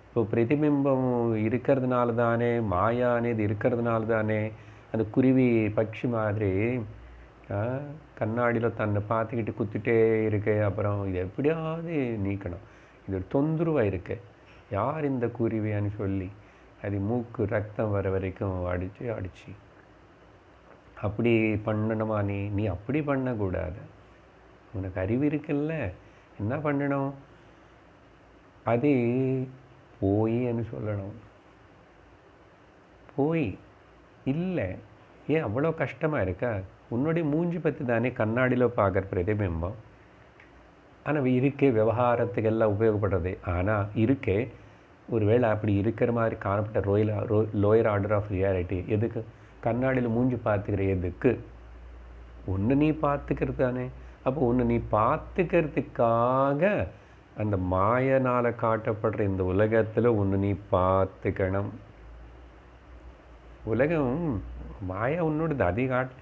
இப்போ பிரதிபிம்பம் இருக்கிறதுனால தானே, மாயானே இது இருக்கிறதுனால தானே அந்த குருவி பட்சி மாதிரி கண்ணாடியில் தன்னை பார்த்துக்கிட்டு குத்திட்டே இருக்கு. அப்புறம் இது எப்படியாவது நீக்கணும், இது ஒரு தொந்தரவாக இருக்கு, யார் இந்த குருவியான்னு சொல்லி அது மூக்கு ரத்தம் வர வரைக்கும் அடித்து அப்படி பண்ணணுமா? நீ அப்படி பண்ணக்கூடாது. உனக்கு அறிவு இருக்குல்ல, என்ன பண்ணணும்? அது போயின்னு சொல்லணும். போய் இல்லை. ஏன் அவ்வளோ கஷ்டமாக இருக்கா? உன்னுடைய மூஞ்சி பற்றி தானே கண்ணாடியில் பார்க்குற பிரதிபிம்பம். ஆனால் இருக்கே விவகாரத்துக்கெல்லாம் உபயோகப்படுறது. ஆனால் இருக்கே ஒருவேளை அப்படி இருக்கிற மாதிரி காணப்பட்ட லோயர் ஆர்டர் ஆஃப் ரியாலிட்டி எதுக்கு? கண்ணாடியில் மூஞ்சி பார்த்துக்கிற எதுக்கு? ஒன்று நீ பார்த்துக்கிறது தானே. அப்போ ஒன்று நீ பார்த்துக்கிறதுக்காக அந்த மாயனால் காட்டப்படுற இந்த உலகத்தில் ஒன்று நீ பார்த்துக்கணும். உலகம் மாயா உன்னோடது அதிகம்.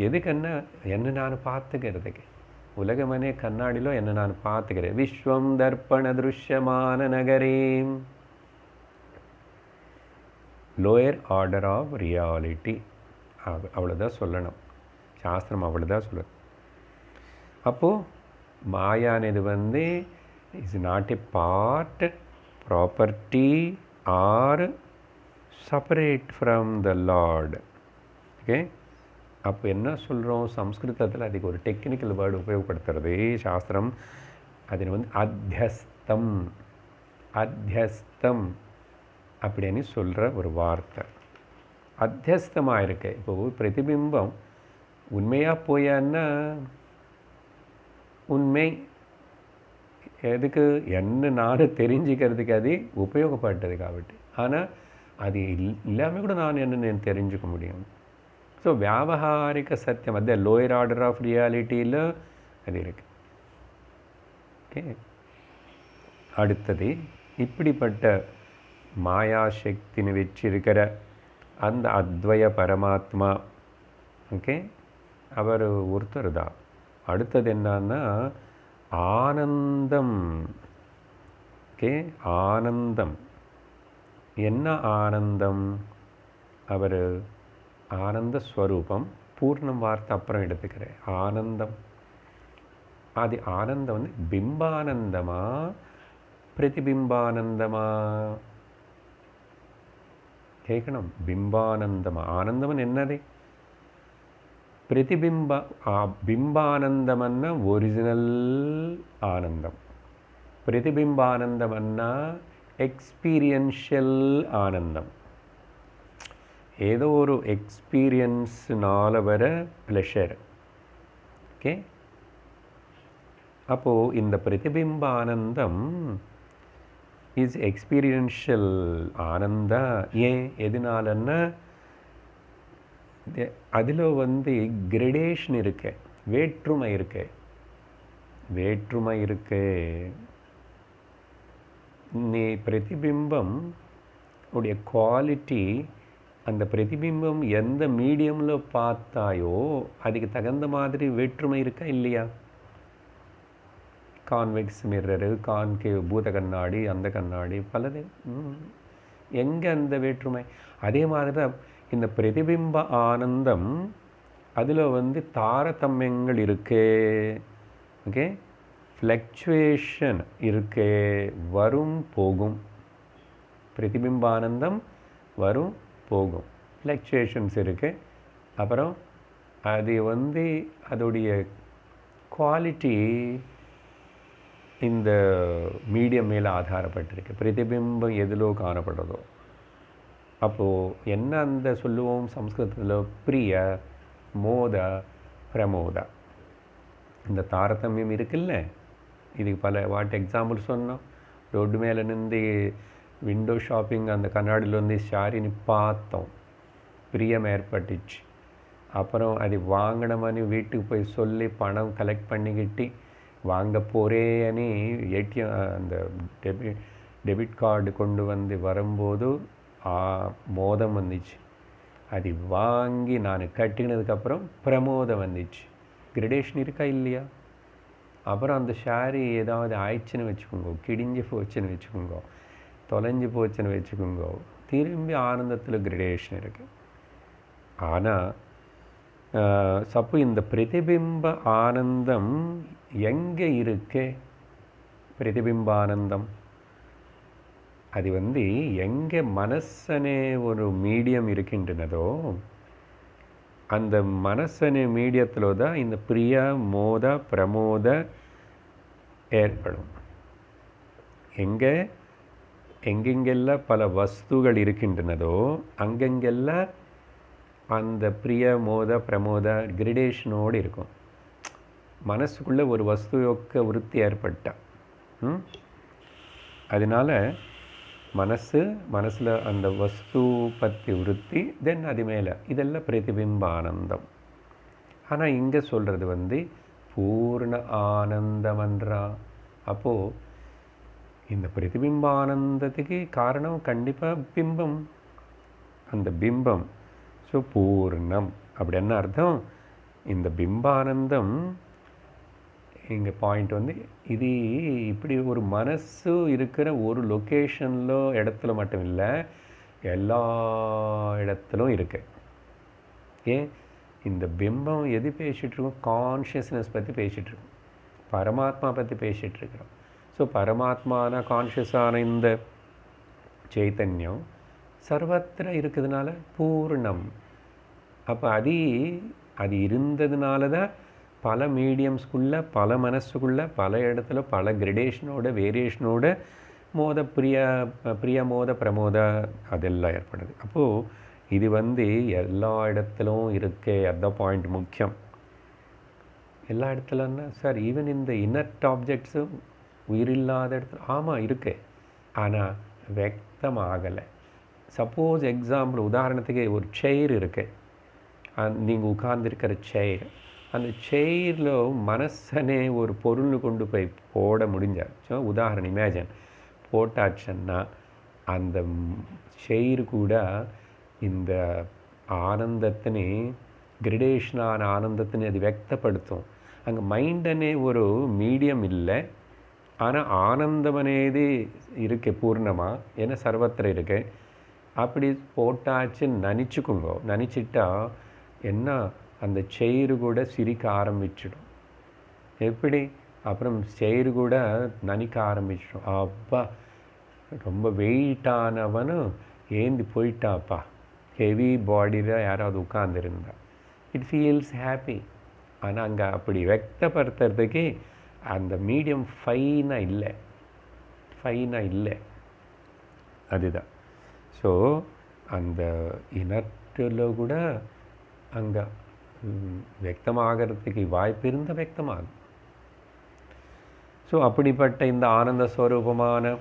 எதுக்குன்னா என்ன நான் பார்த்துக்கிறதுக்கு. உலகமனே கண்ணாடியில் என்ன நான் பார்த்துக்கிறேன். விஸ்வம் தர்ப்பண திருஷ்யமான நகரீம். Lower order of reality. அவ்வளோதான் சொல்லணும். சாஸ்திரம் அவ்வளோதான் சொல்லணும். அப்போது மாயானது வந்து is not a part, property or separate from the lord. Okay. அப்போ என்ன சொல்கிறோம்? சம்ஸ்கிருதத்தில் அதுக்கு ஒரு டெக்னிக்கல் வேர்டு உபயோகப்படுத்துறது சாஸ்திரம். அதில் வந்து அத்தியஸ்தம், அத்தியஸ்தம் அப்படின்னு சொல்கிற ஒரு வார்த்தை. அத்தியஸ்தமாக இருக்கு. இப்போது பிரதிபிம்பம் உண்மையாக போயான்னா உண்மை எதுக்கு? என்ன நானும் தெரிஞ்சுக்கிறதுக்கு அது உபயோகப்பட்டது காவட்டி. ஆனால் அது இல்லாமல் கூட நான் என்னென்னு தெரிஞ்சுக்க முடியும். ஸோ வியாபகாரிக சத்தியம் அந்த லோயர் ஆர்டர் ஆஃப் ரியாலிட்டியில் அது இருக்கு. ஓகே. அடுத்தது இப்படிப்பட்ட மாயாசக்தின்னு வச்சிருக்கிற அந்த அத்வய பரமாத்மா. ஓகே. அவர் ஒருத்தர் தான். அடுத்தது என்னன்னா ஆனந்தம். ஓகே. ஆனந்தம் என்ன? ஆனந்தம் அவர் ஆனந்த ஸ்வரூபம். பூர்ணம் வார்த்தை அப்புறம் எடுத்துக்கிறேன். ஆனந்தம் அது ஆனந்தம் வந்து பிம்பானந்தமா பிரதிபிம்பானந்தமா கேட்கணும். பிம்பானந்தமா? ஆனந்தம் என்னது? பிம்பானந்தம்னா ஒரிஜினல் ஆனந்தம். பிரதிபிம்பானந்தம்னா எக்ஸ்பீரியன்ஷியல் ஆனந்தம். ஏதோ ஒரு எக்ஸ்பீரியன்ஸ்னால வர ப்ளஷர். ஓகே. அப்போது இந்த பிரதிபிம்ப ஆனந்தம் இஸ் எக்ஸ்பீரியன்ஷியல் ஆனந்தா. ஏன்? எதனாலன்னா அதில் வந்து கிரடேஷன் இருக்கு, வேற்றுமை இருக்கு. வேற்றுமை இருக்கு. நீ பிரதிபிம்பம் உடைய குவாலிட்டி அந்த பிரதிபிம்பம் எந்த மீடியமில் பார்த்தாயோ அதுக்கு தகுந்த மாதிரி வேற்றுமை இருக்கா இல்லையா? கான்வெக்ஸ் மிரரு, கான்கேவ் பூத கண்ணாடி, அந்த கண்ணாடி பலது. எங்கே அந்த வேற்றுமை? அதே மாதிரி தான் இந்த பிரதிபிம்ப ஆனந்தம், அதில் தாரதமியங்கள் இருக்கே, ஓகே, ஃப்ளக்சுவேஷன் இருக்கே, வரும் போகும். பிரதிபிம்பானந்தம் வரும் போகும், ஃப்ளக்சுவேஷன்ஸ் இருக்குது. அப்புறம் அது அதோடைய குவாலிட்டி இந்த மீடியம் மேலே ஆதாரப்பட்டிருக்கு. பிரதிபிம்பம் எதிலோ காணப்படுறதோ. அப்போது என்ன அந்த சொல்லுவோம் சம்ஸ்கிருதத்தில் பிரிய, மோத, பிரமோத, இந்த தாரதமியம் இருக்குல்ல. இதுக்கு பல எக்ஸாம்பிள் சொன்னோம். ரோடு மேலே நின்று விண்டோ ஷாப்பிங் அந்த கண்ணாடியில் சாரின்னு பார்த்தோம், பிரியம் ஏற்பட்டுச்சு. அப்புறம் அது வாங்கினவனு வீட்டுக்கு போய் சொல்லி பணம் கலெக்ட் பண்ணிக்கிட்டு வாங்க போகிறேன்னு ஏடிஎம் அந்த டெபிட் கார்டு கொண்டு வரும்போது மோதம் வந்துச்சு. அது வாங்கி நான் கட்டினதுக்கப்புறம் பிரமோதம் வந்துச்சு. கிரடேஷன் இருக்கா இல்லையா? அப்புறம் அந்த ஷாரி ஏதாவது ஆயிடுச்சுன்னு வச்சுக்கோங்க, கிடிஞ்சு போச்சுன்னு வச்சுக்கோங்க, தொலைஞ்சு போச்சுன்னு வச்சுக்கோங்க, திரும்பி ஆனந்தத்தில் கிரடேஷன் இருக்குது. ஆனால் சப்போ இந்த பிரதிபிம்ப ஆனந்தம் எங்கே இருக்கே? பிரதிபிம்பானந்தம் அது எங்கே மனசனே ஒரு மீடியம் இருக்கின்றனதோ அந்த மனசனே மீடியத்தில் தான் இந்த பிரிய, மோத, பிரமோத ஏற்படும். எங்கெங்கெல்லாம் பல வஸ்துகள் இருக்கின்றனதோ அங்கெங்கெல்லாம் அந்த பிரிய, மோத, பிரமோத கிரடேஷனோடு இருக்கும். மனசுக்குள்ளே ஒரு வஸ்துவொக்க விருத்தி ஏற்பட்டா, அதனால மனசில் அந்த வஸ்து பற்றி விருத்தி, தென் அது மேலே இதெல்லாம் பிரதிபிம்ப ஆனந்தம். ஆனால் இங்கே சொல்கிறது பூர்ண ஆனந்தமன்றா. அப்போது இந்த பிரதிபிம்ப ஆனந்தத்துக்கு காரணம் கண்டிப்பாக பிம்பம், அந்த பிம்பம். ஸோ பூர்ணம் அப்படி என்ன அர்த்தம்? இந்த பிம்பானந்தம் இங்கே பாயிண்ட் இது இப்படி ஒரு மனசு இருக்கிற ஒரு லொக்கேஷனில் இடத்துல மட்டும் இல்லை, எல்லா இடத்துலும் இருக்கு. ஏன் இந்த பிம்பம் எது பேசிகிட்ருக்கோம்? கான்ஷியஸ்னஸ் பற்றி பேசிகிட்ருக்கோம், பரமாத்மா பற்றி பேசிகிட்ருக்கிறோம். ஸோ பரமாத்மான கான்ஷியஸான இந்த சைத்தன்யம் சர்வத்திர இருக்கிறதுனால பூர்ணம். அப்போ அது இருந்ததுனால தான் பல மீடியம்ஸ்குள்ளே, பல மனசுக்குள்ளே, பல இடத்துல பல கிரடேஷனோட, வேரியேஷனோட பிரிய, மோத, பிரமோத அதெல்லாம் ஏற்படுது. அப்போது இது எல்லா இடத்துலும் இருக்கே. அதுதான் பாயிண்ட் முக்கியம். எல்லா இடத்துலன்னா சார் ஈவன் இந்த இன்னர்ட் ஆப்ஜெக்ட்ஸும் உயிரில்லாத இடத்துல ஆமாம் இருக்கு, ஆனால் व्यक्तமாகலை. சப்போஸ் எக்ஸாம்பிள் உதாரணத்துக்கு ஒரு செயிர் இருக்குது, நீங்கள் உட்கார்ந்துருக்கிற செயிர், அந்த செயிரில் மனசனே ஒரு பொருள் கொண்டு போய் போட முடிஞ்சாச்சு, உதாரணம் இமேஜின் போட்டாச்சுன்னா அந்த செயிர் கூட இந்த ஆனந்தத்தினே, கிரடேஷனான ஆனந்தத்தினை அது వ్యక్తப்படுத்தும். அங்கே மைண்டனே ஒரு மீடியம் இல்லை, ஆனால் ஆனந்தம் అనేది இருக்கு பூர்ணமாக, ஏன்னா சர்வத்திர இருக்கு. அப்படி போட்டாச்சுன்னு நினச்சிக்குங்க. நினச்சிட்டா என்ன, அந்த செயிறு கூட சிரிக்க ஆரம்பிச்சிடும். எப்படி? அப்புறம் செயிறு கூட நினைக்க ஆரம்பிச்சிடும், அப்பா ரொம்ப வெயிட்டானவனு ஏந்தி போயிட்டாப்பா, ஹெவி பாடியில் யாராவது உட்கார்ந்துருந்தா இட் ஃபீல்ஸ் ஹாப்பி. ஆனால் அங்கே அப்படி व्यक्तப்படுத்துறதுக்கு அந்த மீடியம் ஃபைனாக இல்லை, அதுதான். ஸோ அந்த இனத்தில் கூட அங்கே व्यक्तமாகறதுக்கு வாய்ப்பு இருந்தால் व्यक्तமாகும். ஸோ அப்படிப்பட்ட இந்த ஆனந்த ஸ்வரூபமான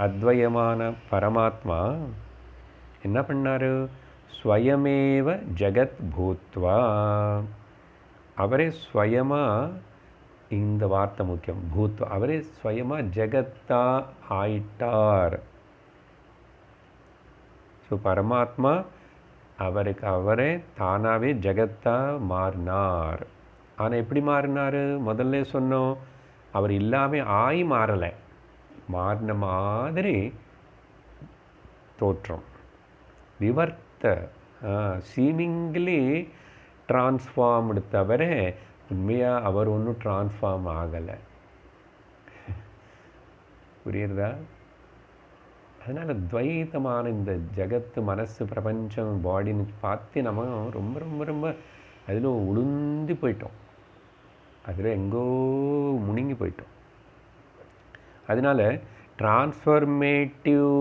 அத்வயமான பரமாத்மா என்ன பண்ணார்? ஸ்வயமேவ ஜகத் பூத்வா, அவரே ஸ்வயமாக, இந்த வார்த்தை முக்கியம், பூத்வா, அவரே ஸ்வயமாக ஜகத்தா ஆயிட்டார். ஸோ பரமாத்மா அவருக்கு அவரே தானாகவே ஜெகத்தா மாறினார். ஆனால் எப்படி மாறினார்? முதல்ல சொன்னோம், அவர் இல்லாமல் ஆய் மாறலை, மாறின மாதிரி தோற்றம். விவர்த்த சீமிங்லி டிரான்ஸ்ஃபார்ம்டு தவிர உண்மையாக அவர் ஒன்றும் டிரான்ஸ்ஃபார்ம் ஆகலை. புரியுறதா? அதனால் துவைத்தமான இந்த ஜகத்து, மனசு, பிரபஞ்சம், பாடின்னு பார்த்து நம்ம ரொம்ப ரொம்ப ரொம்ப அதில் உளுந்து போயிட்டோம், அதில் எங்கோ முழுங்கி போயிட்டோம். அதனால் டிரான்ஸ்ஃபர்மேட்டிவ்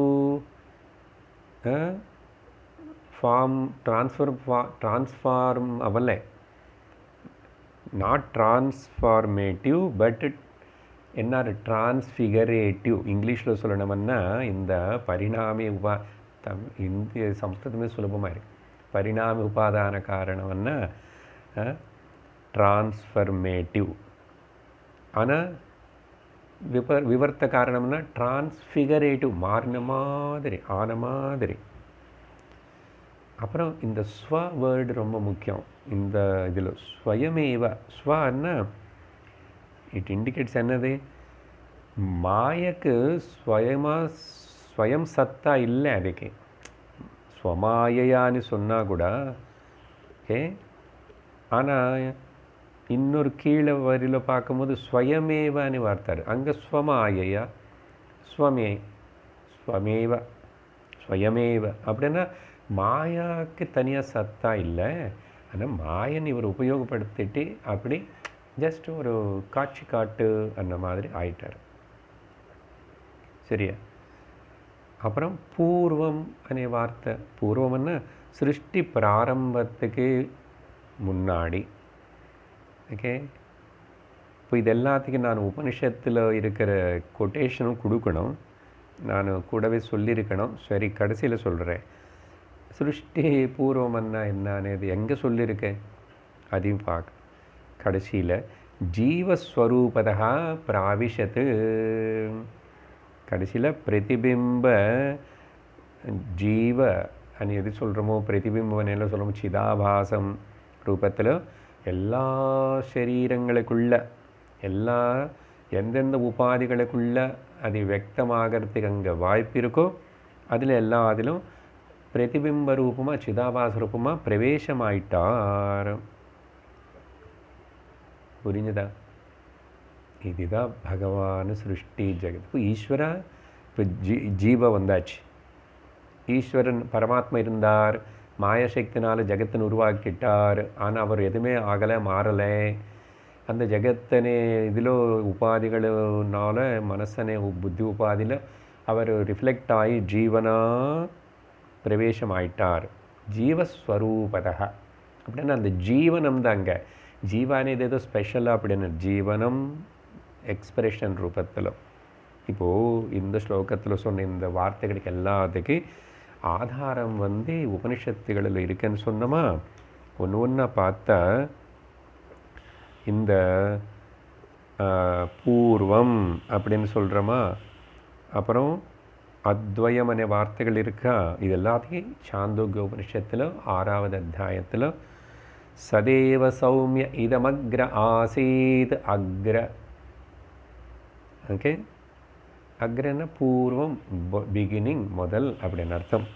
ஃபார்ம் டிரான்ஸ்ஃபார்ம் அவலை, நாட் டிரான்ஸ்ஃபார்மேட்டிவ் பட் என்ன டிரான்ஸ்ஃபிகரேட்டிவ். இங்கிலீஷில் சொல்லணும்னா இந்த பரிணாமி இந்திய சம்ஸ்கிருதமே சுலபமாக இருக்குது. பரிணாமி உபாதான காரணம்னா டிரான்ஸ்ஃபர்மேட்டிவ். ஆனால் விவர்த்த காரணம்னா டிரான்ஸ்ஃபிகரேட்டிவ், மாறின மாதிரி, ஆன மாதிரி. அப்புறம் இந்த ஸ்வ வேர்டு ரொம்ப முக்கியம் இந்த இதில். ஸ்வயமேவ ஸ்வன்னா இட் இண்டிகேட்ஸ் என்னது? மாயக்கு ஸ்வயம் சத்தா இல்லை. அதுக்கு ஸ்வமாயான்னு சொன்னால் கூட ஓகே. ஆனால் இன்னொரு கீழே வரியில் பார்க்கும்போது ஸ்வயமேவான்னு வார்த்தார். அங்கே ஸ்வமாயா, ஸ்வமேவ, ஸ்வயமேவ அப்படின்னா மாயாவுக்கு தனியாக சத்தா இல்லை. ஆனால் மாயன் இவர் உபயோகப்படுத்திட்டு அப்படி ஜஸ்ட் ஒரு காட்சி காட்டு அந்த மாதிரி ஆயிட்டார். சரியா? அப்புறம் பூர்வம் அనే வார்த்தை. பூர்வம்னா சிருஷ்டி பிராரம்பத்துக்கு முன்னாடி. ஓகே. இப்போ இது எல்லாத்துக்கும் நான் உபனிஷத்தில் இருக்கிற கொட்டேஷனும் கொடுக்கணும், நான் கூடவே சொல்லியிருக்கணும். சரி, கடைசியில் சொல்கிறேன். சிருஷ்டி பூர்வம்னா என்னன்னு எங்கே சொல்லியிருக்கேன் அதையும் பார்க்க. கடைசியில் ஜீவஸ்வரூபதா பிராவிஷத்து, கடைசியில் பிரதிபிம்ப ஜீவ అని எது சொல்கிறோமோ, பிரதிபிம்பம் என்ன சொல்கிறோமோ, சிதாபாசம் ரூபத்தில் எல்லா சரீரங்களுக்குள்ள, எல்லா எந்தெந்த உபாதிகளுக்குள்ள அது வியக்தமாகறதுக்கு அங்கே வாய்ப்பு இருக்கோ அதில் அதிலும் பிரதிபிம்ப ரூபமாக, சிதாபாச ரூபமாக பிரவேசமாயிட்டார். புரிஞ்சுதா? இதுதான் பகவான் சிருஷ்டி ஜெகத். இப்போ ஈஸ்வரா, இப்போ ஜீவ வந்தாச்சு. ஈஸ்வரன் பரமாத்மா இருந்தார், மாயசக்தினால் ஜெகத்தின் உருவாக்கிட்டார். ஆனால் அவர் எதுவுமே ஆகலை, மாறலை. அந்த ஜெகத்தனே இதில் உபாதிகள்னால, மனசனே புத்தி உபாதியில் அவர் ரிஃப்ளெக்ட் ஆகி ஜீவனா பிரவேசம் ஆயிட்டார். ஜீவஸ்வரூபதா அப்படின்னா அந்த ஜீவனம் தான். அங்கே ஜீவானது ஏதோ ஸ்பெஷலாக அப்படின்னு ஜீவனம் எக்ஸ்பிரஷன் ரூபத்தில். இப்போது இந்த ஸ்லோகத்தில் சொன்ன இந்த வார்த்தைகளுக்கு எல்லாத்துக்கு ஆதாரம் உபனிஷத்துகளில் இருக்குன்னு சொன்னோமா. ஒன்று ஒன்றா பார்த்தா இந்த பூர்வம் அப்படின்னு சொல்கிறோமா, அப்புறம் அத்வயம் அనే வார்த்தைகள் இருக்கா. இது எல்லாத்தையும் சாந்தோக்கிய உபனிஷத்தில் 6வது அத்தியாயத்தில் சதேவ சௌமிய இதமக்ர ஆசீத் அக்ர. ஓகே. அக்ரன்னா பூர்வம், பிகினிங், முதல் அப்படின்னு அர்த்தம்.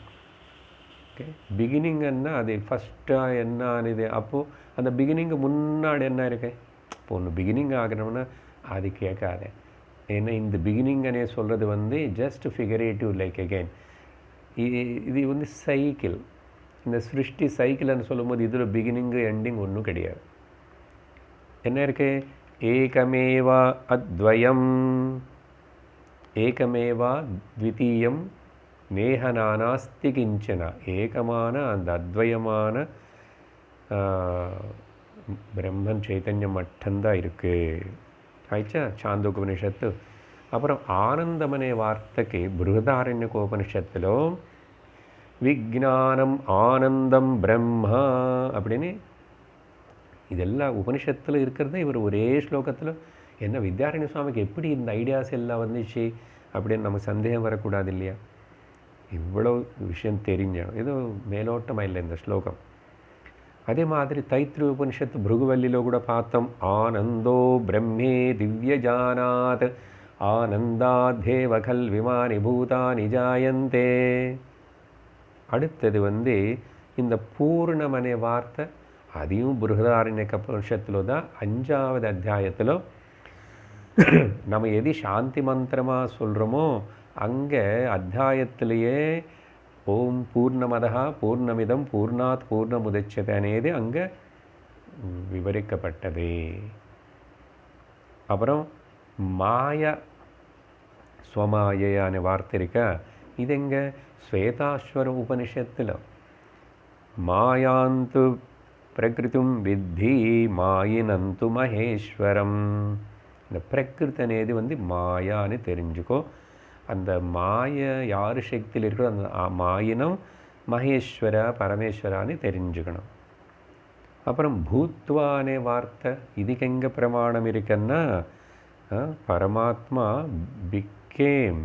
ஓகே. பிகினிங்கன்னா அது ஃபஸ்ட்டாக என்ன இது. அப்போது அந்த பிகினிங்கு முன்னாடி என்ன இருக்கு? இப்போ ஒன்று பிகினிங் ஆகணும்னா அது கேட்காத. ஏன்னா இந்த பிகினிங்கனே சொல்கிறது ஜஸ்ட் ஃபிகரேட்டிவ். லைக் அகெயின் இது சைக்கிள். இந்த சிருஷ்டி சைக்கிள்னு சொல்லும்போது இதில் பிகினிங்கு எண்டிங் ஒன்றும் கிடையாது. என்ன இருக்கு? ஏகமேவா அத்வயம், ஏகமேவா த்விதீயம், நேஹநானாஸ்தி கிஞ்சன. ஏகமான அந்த அத்வயமான பிரம்மன் சைத்தன்யம் மட்டும்தான் இருக்குது. ஆயிடுச்சா சாந்தோக்கிய உபனிஷத்து. அப்புறம் ஆனந்தமனே வார்த்தைக்கு பிருஹதாரண்யகோபனிஷத்திலும் விஜ்ஞானம் ஆனந்தம் பிரம்மா அப்படின்னு இதெல்லாம் உபனிஷத்தில் இருக்கிறத இவர் ஒரே ஸ்லோகத்தில். என்ன வித்யாரண்ய சுவாமிக்கு எப்படி இந்த ஐடியாஸ் எல்லாம் வந்துச்சு அப்படின்னு நமக்கு சந்தேகம் வரக்கூடாது இல்லையா? இவ்வளோ விஷயம் தெரிஞ்ச ஏதோ மேலோட்டமாக இல்லை இந்த ஸ்லோகம். அதே மாதிரி தைத்திரிய உபனிஷத்து பிருகுவல்லிలో கூட பார்த்தோம். ஆனந்தோ பிரம்மே திவ்யஜானாத் ஆனந்தாத்தேவ கல்விமானி பூதானி ஜாயந்தே. அடுத்தது இந்த பூர்ணமனே வார்த்தை அதையும் பிருகதாரண்யக உபனிஷத்தில் தான் 5வது அத்தியாயத்தில் நம்ம எது சாந்தி மந்திரமாக சொல்கிறோமோ அங்கே அத்தியாயத்திலேயே ஓம் பூர்ணமதா பூர்ணமிதம் பூர்ணாத் பூர்ணமுதச்சதை అనేది அங்கே விவரிக்கப்பட்டது. அப்புறம் மாய ஸ்வமாயை அనే வார்த்தை இருக்கா, இது எங்கே ஸ்வேதாஸ்வர உபனிஷத்தில் மாயாந்து பிரகிருதிம் வித்தி மாயினந்து மகேஸ்வரம். இந்த பிரகிருதி అనేది மாயான்னு தெரிஞ்சுக்கோ. அந்த மாய யார் சக்தியில் இருக்கிறோ அந்த மாயினம் மகேஸ்வர பரமேஸ்வரான்னு தெரிஞ்சுக்கணும். அப்புறம் பூத்வா அనే வார்த்தை இதுக்கு எங்கே பிரமாணம் இருக்குன்னா பரமாத்மா பிக்கேம்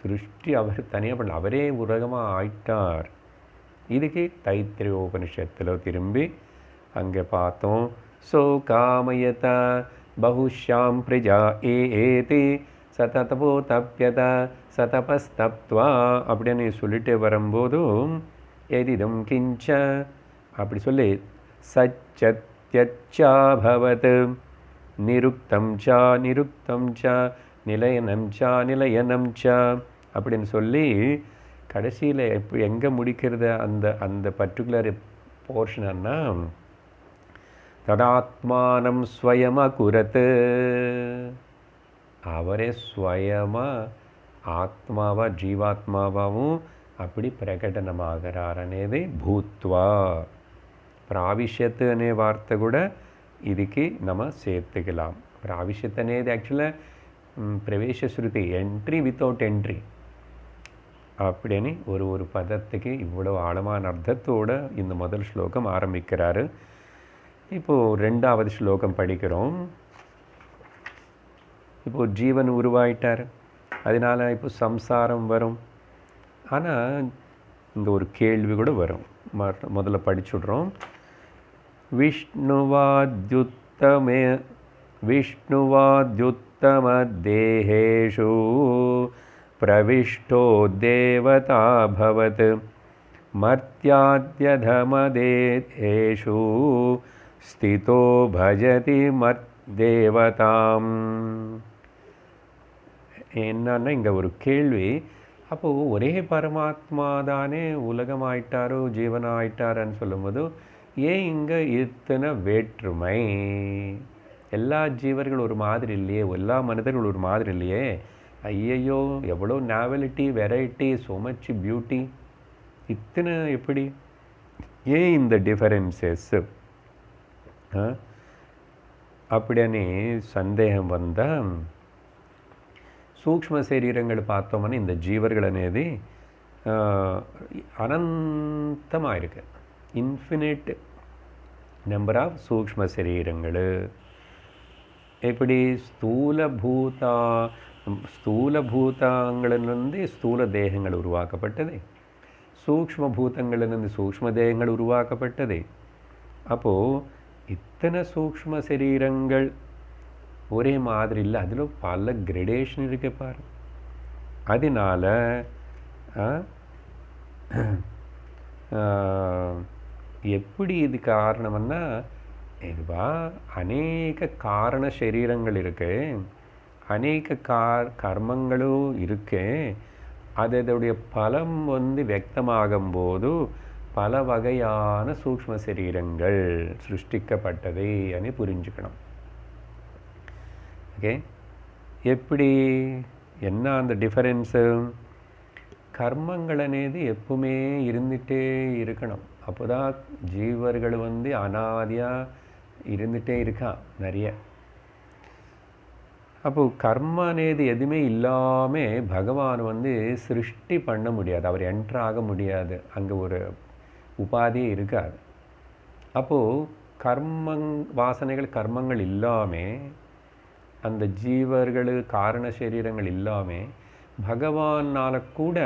சிருஷ்டி அவர் தனியாக பண்ணல, அவரே உலகமாக ஆயிட்டார். இதுக்கு தைத்திரிய உபனிஷத்தில் திரும்பி அங்கே பார்த்தோம். சோ காமயத பகுஷ்யாம் பிரஜா ஏதி சததபோ தப்யத சதபஸ்தப்த்வா அப்படின்னு சொல்லிட்டு வரும்போதும் எதிதம் கிஞ்ச அப்படி சொல்லி சச்சத்யச்சாபவத் நிருக்தம் ச நிலையனம் ச அப்படின்னு சொல்லி கடைசியில் எங்கே முடிக்கிறது அந்த பர்டிகுலர் போர்ஷன்னா ததாத்மானம் ஸ்வயமகுரத், அவரே ஸ்வயமாக ஆத்மாவா ஜீவாத்மாவாவும் அப்படி பிரகடனமாகிறார் అనేది భూత్వా. ప్రావిశ్యత్ అనే వార్త కూడా இதுக்கு நம்ம சேர்த்துக்கலாம். ప్రావిశ్యత్ అనేది యాక్చువల్గా ప్రవేశ శృతి, ఎంట్రీ వితౌట్ ఎంట్రీ அப்படின்னு ஒரு பதத்துக்கு இவ்வளோ ஆழமான அர்த்தத்தோடு இந்த முதல் ஸ்லோகம் ஆரம்பிக்கிறாரு. இப்போது 2வது ஸ்லோகம் படிக்கிறோம். இப்போது ஜீவன் உருவாயிட்டார், அதனால் இப்போ சம்சாரம் வரும். ஆனால் இந்த ஒரு கேள்வி கூட வரும். முதல்ல படிச்சுடுறோம். விஷ்ணுவாத்யுத்தம தேஹேஷு பிரவிஷ்டோ தேவதாபவத் மர்த்யாத்யதமதேஷு ஸ்திதோ பஜதி மர்த்தேவதாம். என்னன்னா இங்கே ஒரு கேள்வி. அப்போது ஒரே பரமாத்மா தானே உலகமாயிட்டாரோ ஜீவனாயிட்டாருன்னு சொல்லும்போது ஏன் இங்கே இத்தனை வேற்றுமை? எல்லா ஜீவர்கள் ஒரு மாதிரி இல்லையே, எல்லா மனிதர்கள் ஒரு மாதிரி இல்லையே. ஐயையோ எவ்வளோ நாவலிட்டி, வெரைட்டி, ஸோ மச் பியூட்டி, இத்தனை எப்படி, ஏன் இந்த டிஃபரன்சஸ் அப்படின்னு சந்தேகம் வந்தால் சூக்ஷ்ம சரீரங்கள் பார்த்தோம்னா இந்த ஜீவர்கள் అనేది அனந்தமாக இருக்கு. இன்ஃபினிட் நம்பர் ஆஃப் சூக்ஷ்ம சரீரங்கள். எப்படி ஸ்தூல பூதங்களிலிருந்து ஸ்தூல தேகங்கள் உருவாக்கப்பட்டது, சூக்ஷ்ம பூதங்களிலிருந்து சூக்ஷ்ம தேகங்கள் உருவாக்கப்பட்டது. அப்போது இத்தனை சூக்ஷ்ம சரீரங்கள் ஒரே மாதிரி இல்லை, அதில் பல கிரடேஷன் இருக்கு பாரு. அதனால எப்படி இது காரணம்னா இதுவா அநேக காரண சரீரங்கள் இருக்கு, அநேக கர்மங்களும் இருக்கு. அதோடைய பலம் வியக்தமாகும் போது பல வகையான சூக்ஷ்ம சரீரங்கள் சிருஷ்டிக்கப்பட்டது అని புரிஞ்சுக்கணும். ஓகே, எப்படி என்ன அந்த டிஃபரன்ஸு? கர்மங்கள் అనేది எப்பவுமே இருந்துகிட்டே இருக்கணும். அப்போ தான் ஜீவர்கள் அனாதியாக இருந்துகிட்டே இருக்கா நிறைய. அப்போது கர்ம అనేది எதுவுமே இல்லாமல் பகவான் சிருஷ்டி பண்ண முடியாது, அவர் என்ட்ரு ஆக முடியாது, அங்கே ஒரு உபாதியே இருக்காது. அப்போது வாசனைகள் கர்மங்கள் இல்லாமல் அந்த ஜீவர்கள் காரண சரீரங்கள் இல்லாமல் பகவானால் கூட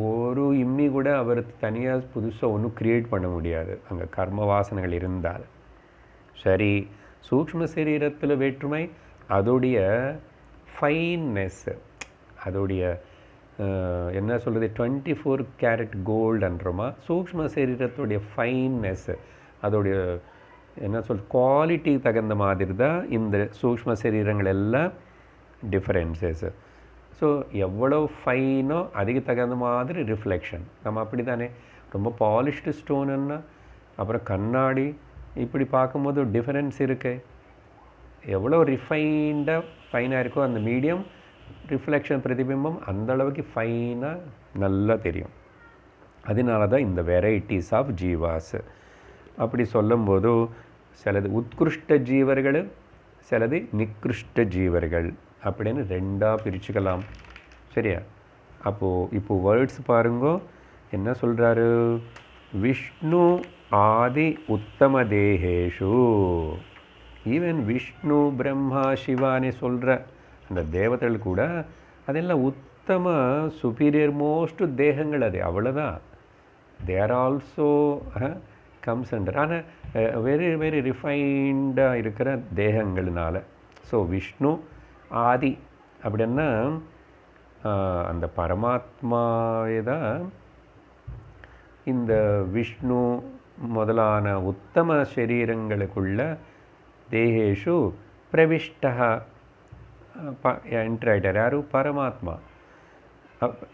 ஒரு இம்மி கூட அவர் தனியாக புதுசாக ஒன்றும் க்ரியேட் பண்ண முடியாது அங்கே கர்ம வாசனைகள் இருந்தால். சரி, சூக்ஷ்ம சரீரத்தில் வேற்றுமை அதோடைய ஃபைன்னஸ், அதோடைய என்ன சொல்கிறது, 24 கேரட் கோல்டுன்றோமா, சூக்ஷ்ம சரீரத்துடைய ஃபைன்னஸ், அதோடைய என்ன குவாலிட்டி தகுந்த மாதிரி தான் இந்த சூக்ஷ்ம சரீரங்கள் எல்லாம் டிஃப்ரென்சஸ். ஸோ எவ்வளோ ஃபைனோ அதுக்கு தகுந்த மாதிரி ரிஃப்ளெக்ஷன். நம்ம அப்படி தானே, ரொம்ப பாலிஷ்டு ஸ்டோனுன்னா அப்புறம் கண்ணாடி இப்படி பார்க்கும்போது டிஃப்ரென்ஸ் இருக்கு. எவ்வளோ ரிஃபைண்டாக ஃபைனாக இருக்கோ அந்த மீடியம் ரிஃப்ளெக்ஷன் பிரதிபிம்பம் அந்த அளவுக்கு ஃபைனாக நல்லா தெரியும். அதனால தான் இந்த வெரைட்டிஸ் ஆஃப் ஜீவாஸ். அப்படி சொல்லும்போது சிலது உத்கிருஷ்ட ஜீவர்கள், சிலது நிக்ருஷ்ட ஜீவர்கள் அப்படின்னு ரெண்டாக பிரிச்சுக்கலாம். சரியா? இப்போ வேர்ட்ஸ் பாருங்க, என்ன சொல்கிறாரு, விஷ்ணு ஆதி உத்தம தேகேஷு. ஈவன் விஷ்ணு பிரம்மா சிவானே சொல்கிற அந்த தேவதைகள் கூட அதெல்லாம் உத்தம சுப்பீரியர் மோஸ்ட் தேகங்கள். அது அவ்வளோதான். They are also comes under, ஆனால் வெரி வெரி ரிஃபைண்டாக இருக்கிற தேகங்கள்னால. ஸோ விஷ்ணு ஆதி அப்படின்னா அந்த பரமாத்மாவே தான் இந்த விஷ்ணு முதலான உத்தம சரீரங்களுக்குள்ள தேகேஷு பிரவிஷ்டா என்ட்ரைடர் யாரு, பரமாத்மா.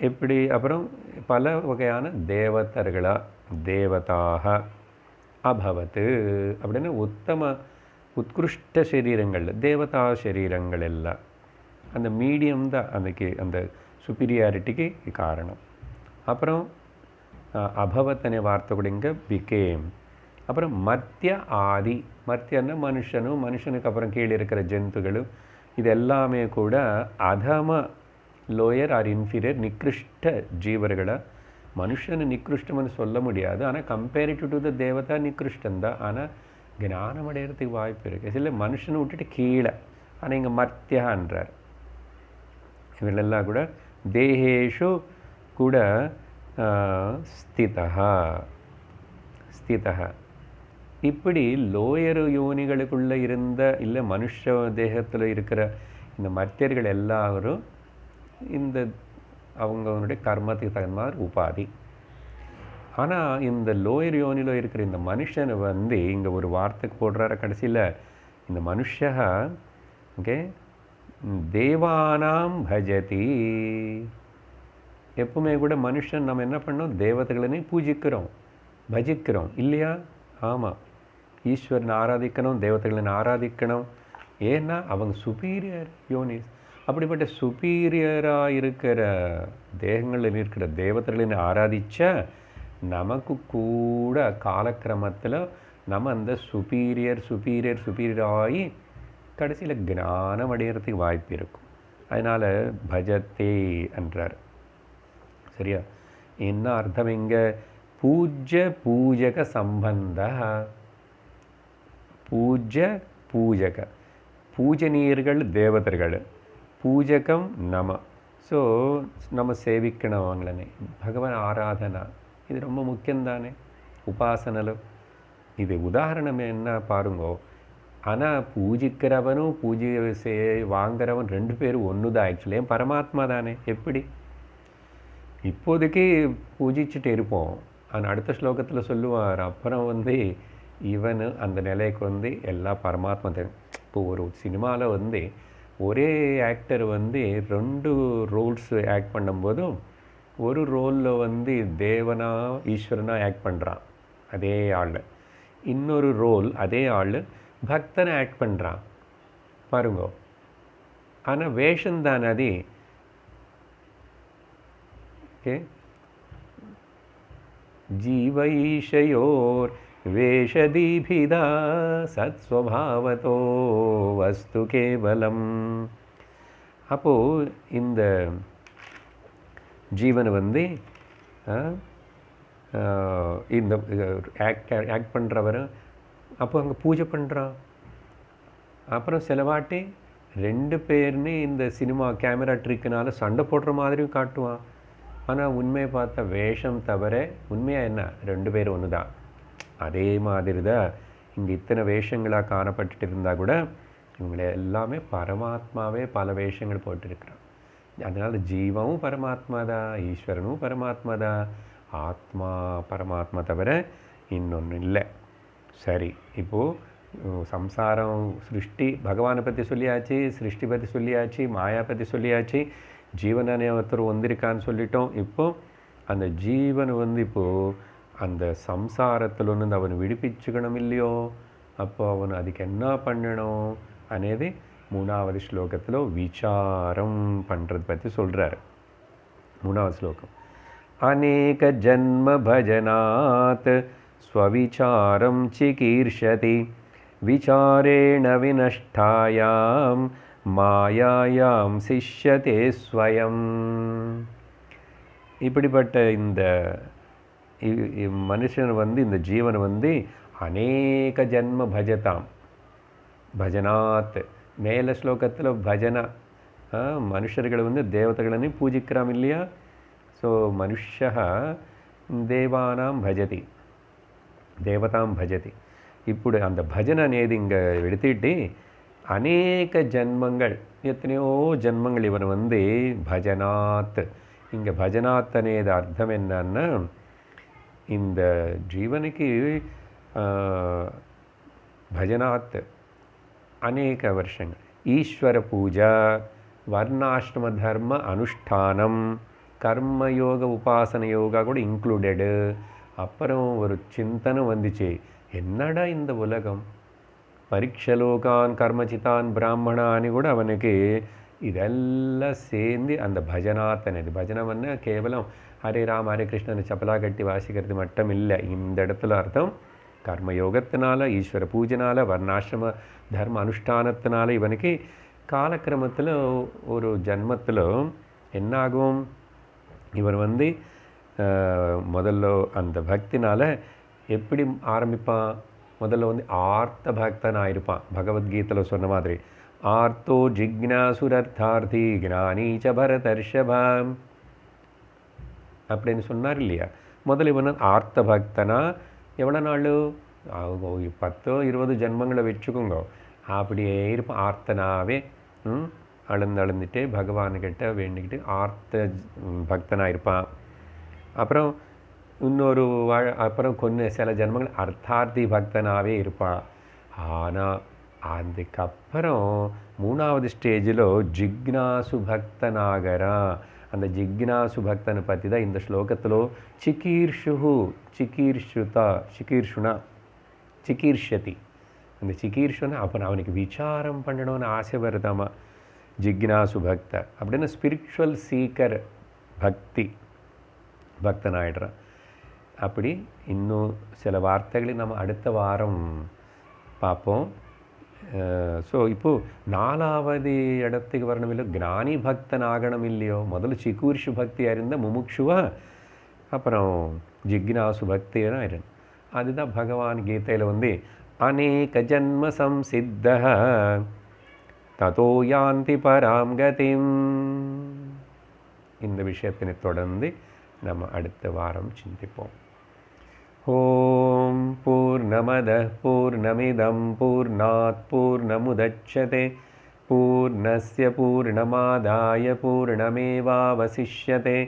எப்படி அப்புறம் பல வகையான தேவதர்களா தேவதாக அபவத்து அப்படின்னா உத்தம உத்கிருஷ்ட சரீரங்கள் தேவதா சரீரங்கள் எல்லாம் அந்த மீடியம் தான் அன்றைக்கி அந்த சுப்பீரியாரிட்டிக்கு காரணம். அப்புறம் அபவத் அనే வார்த்தை கூட இங்கே பிகேம். அப்புறம் மத்திய ஆதி, மத்தியன்னா மனுஷனும் மனுஷனுக்கு அப்புறம் கீழே இருக்கிற ஜந்துகளும் இது எல்லாமே கூட அதம லோயர் ஆர் இன்ஃபீரியர் நிக்ருஷ்ட ஜீவர்களை. மனுஷனு நிக்ருஷ்டம்னு சொல்ல முடியாது, ஆனால் கம்பேரிட்டிவ் டு த தேவதா நிக்ருஷ்டந்தான். ஆனால் ஞானம் அடையிறதுக்கு வாய்ப்பு இருக்குது. சில மனுஷனை விட்டுட்டு கீழே, ஆனால் இங்கே மர்த்தியான்றார். இவங்களெல்லாம் கூட தேகேஷு கூட ஸ்திதா ஸ்திதா. இப்படி லோயர் யோனிகளுக்குள்ளே இருந்த இல்லை மனுஷ தேகத்தில் இருக்கிற இந்த மர்த்தியர்கள் எல்லாரும் இந்த அவங்களுடைய கர்மத்துக்கு தகுந்த மாதிரி உபாதி. ஆனால் இந்த லோயர் யோனியில் இருக்கிற இந்த மனுஷனை வந்து இங்கே ஒரு வார்த்தைக்கு போடுறார கடைசியில், இந்த மனுஷா ஓகே தேவானாம் பஜதி. எப்பவுமே கூட மனுஷன் நம்ம என்ன பண்ணோம், தேவதைகளை பூஜிக்கிறோம் பஜிக்கிறோம் இல்லையா? ஆமாம், ஈஸ்வரனை ஆராதிக்கணும், தேவதைகளை ஆராதிக்கணும். ஏன்னா அவங்க சுப்பீரியர் யோனிஸ். அப்படிப்பட்ட சுப்பீரியராக இருக்கிற தேகங்களில் இருக்கிற தேவதைகளை ஆராதித்தா நமக்கு கூட காலக்கிரமத்தில் நம்ம அந்த சுப்பீரியர் ஆகி கடைசியில் ஞானம் அடையிறதுக்கு வாய்ப்பு இருக்கும். அதனால் பஜத்தே என்றார். சரியா? என்ன அர்த்தம் இங்கே? பூஜக சம்பந்த. பூஜக பூஜனீயர்கள் தேவதர்கள், பூஜகம் நம. ஸோ நம்ம சேவிக்கணும் அவங்களே. பகவான் ஆராதனா இது ரொம்ப முக்கியந்தானே, உபாசனலும். இது உதாரணம் என்ன பாருங்கோ. ஆனால் பூஜிக்கிறவனும் பூஜை வாங்குறவன் ரெண்டு பேரும் ஒன்று தான். ஆக்சுவலி பரமாத்மா தானே. எப்படி இப்போதைக்கு பூஜிச்சுட்டு இருப்போம், ஆனால் அடுத்த ஸ்லோகத்தில் சொல்லுவார் அப்புறம் வந்து இவன் அந்த நிலைக்கு வந்து எல்லா பரமாத்மா தெரியும். இப்போ ஒரு சினிமாவில் வந்து ஒரே ஆக்டர் வந்து 2 ரோல்ஸ் ஆக்ட் பண்ணும்போதும் ஒரு ரோலில் வந்து தேவனா ஈஸ்வரனா ஆக்ட் பண்ணுறான் அதே ஆள், இன்னொரு ரோல் அதே ஆள் பக்தனை ஆக்ட் பண்ணுறான் பாருங்க. ஆனால் வேஷம்தான் அது. ஓகே, ஜீவைஷயோர் வேஷதீபிதா சத்ஸ்வபாவதோ வஸ்து கேவலம். அப்போது இந்த ஜீவனை வந்து இந்த ஆக்ட் பண்ணுறவர் அப்போ அங்கே பூஜை பண்ணுறான். அப்புறம் சிலவாட்டி 2 பேருமே இந்த சினிமா கேமரா ட்ரிக்குனால சண்டை போடுற மாதிரியும் காட்டுவான். ஆனால் உண்மையை பார்த்தா வேஷம் தவிர உண்மையாக என்ன 2 பேரும் ஒன்று தான். அதே மாதிரி தான் இங்கே இத்தனை வேஷங்களாக காணப்பட்டுட்டு இருந்தால் கூட இவங்களை எல்லாமே பரமாத்மாவே பல வேஷங்கள் போட்டிருக்கிறான். அதனால் ஜீவமும் பரமாத்மா தான், ஈஸ்வரனும் பரமாத்மா தான், ஆத்மா பரமாத்மா தவிர இன்னொன்று இல்லை. சரி, இப்போது சம்சாரம் சிருஷ்டி பகவானை பற்றி சொல்லியாச்சு, சிருஷ்டி பற்றி சொல்லியாச்சு, மாயா பற்றி சொல்லியாச்சு, ஜீவனானே ஒருத்தர் வந்திருக்கான்னு சொல்லிட்டோம். இப்போது அந்த ஜீவன் இப்போது அந்த சம்சாரத்தில் அவன் விடுவிச்சுக்கணும் இல்லையோ, அப்போ அவன் அதுக்கு என்ன பண்ணணும் అనేది 3வது ஸ்லோகத்தில் விசாரம் பண்ணுறது பற்றி சொல்கிறார். 3வது ஸ்லோகம். அநேக ஜன்ம பஜனாத் ஸ்வவிசாரம் சிகீர்ஷதி விசாரேண வினஷ்டாயாம் மாயாயாம் சிஷ்யதே ஸ்வயம். இப்படிப்பட்ட இந்த மனுஷன் இந்த ஜீவன் அநேக ஜன்ம பஜதாம், பஜனாத் மேல ஸ்லோகத்தில் பஜனா மனுஷர்கள் தேவதைகளை பூஜிக்கிறாம் இல்லையா. ஸோ மனுஷ தேவானாம் பஜதி, தேவதாம் பஜதி. ఇప్పుడు அந்த பஜனை అనేది இங்கே எடுத்துட்டு அநேக ஜன்மங்கள், எத்தனையோ ஜன்மங்கள் இவன் பஜனாத். இங்கே பஜனாத் అనేది அர்த்தம் என்னன்னா, இந்த ஜீவனுக்கு பஜனாத் அநேக வருஷங்கள் ஈஸ்வர பூஜா, வர்ணாசிரம தர்ம அனுஷ்டானம், கர்மயோக உபாசன யோகா கூட இன்க்ளூடடு. அப்புறம் ஒரு சிந்தனை வந்துச்சு, என்னடா இந்த உலகம், பரீட்சலோகான் கர்மச்சிதான் பிராமணான்னு கூட அவனுக்கு இதெல்லாம் சேர்ந்து அந்த பஜனாத் అనేది. பஜனம்னா கேவலம் ஹரே ராம் ஹரே கிருஷ்ணன் சப்பலா கட்டி வாசிக்கிறது மட்டும் இல்லை. இந்த இடத்துல அர்த்தம் கர்மயோகத்தினால, ஈஸ்வர பூஜைனால, வர்ணாசிரம தர்ம அனுஷ்டானத்தினால இவனுக்கு காலக்கிரமத்தில் ஒரு ஜன்மத்தில் என்னாகும், இவர் முதல்ல அந்த பக்தினால் எப்படி ஆரம்பிப்பான், முதல்ல ஆர்த்த பக்தனாக இருப்பான். பகவத்கீதையில் சொன்ன மாதிரி ஆர்த்தோ ஜிக்னாசுரர்த்தார்த்தி ஞானீச்ச பரதர்ஷபாம் அப்படின்னு சொன்னார் இல்லையா. முதல்ல இவன் ஆர்த்த பக்தனா எவ்வளோ நாள், 10-20 ஜென்மங்களை வச்சுக்கோங்க, அப்படியே இருப்பான் ஆர்த்தனாவே. அழுந்துட்டே பகவான்கிட்ட வேண்டிக்கிட்டு ஆர்த்த பக்தனாக இருப்பான். அப்புறம் இன்னொரு அப்புறம் கொஞ்சம் சில ஜென்மங்கள் அர்த்தார்த்தி பக்தனாகவே இருப்பான். ஆனால் அதுக்கப்புறம் 3வது ஸ்டேஜில் ஜிக்னாசு பக்தனாகிறான். அந்த ஜிக்னாசு பக்தனை பற்றி தான் இந்த ஸ்லோகத்தில் சிகீர்ஷுனா சிகீர்ஷதி, அந்த சிகீர்ஷுனா அப்புறம் அவனுக்கு விசாரம் பண்ணணும்னு ஆசை வருதாமா. ஜிக்னாசு பக்த அப்படின்னா ஸ்பிரிச்சுவல் சீக்கர் பக்தனாயிடுறான். அப்படி இன்னும் சில வார்த்தைகளை நம்ம அடுத்த வாரம் பார்ப்போம். ஸோ இப்போது 4வது இடத்துக்கு வரணும் இல்லையோ, ஞானி பக்தன் ஆகணும் இல்லையோ. முதல்ல சிகூர்ஷு பக்தியாக இருந்தால் முமுக்ஷுவா, அப்புறம் ஜிக்னாசு பக்தியாக இருந்து. அதுதான் பகவான் கீதையில் அநேக ஜன்ம சம்சித்த ததோ யாந்தி பராம் கதிம். இந்த விஷயத்தினை தொடர்ந்து நம்ம அடுத்த வாரம் சிந்திப்போம். ஓம் பூர்ணமதః பூர்ணமிதம் பூர்ணாத் பூர்ணமுதச்யதே பூர்ணஸ்ய பூர்ணமாதாய பூர்ணமேவாவசிஷ்யதே.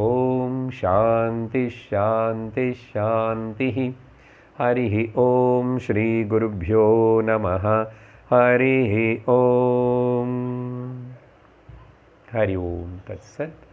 ஓம் சாந்தி ஷாந்தி ஷாந்தி. ஹரிः ஓம் ஸ்ரீ குருभ्यो நமः. ஹரிः ஓம். ஹரி ஓம் தத்சத்.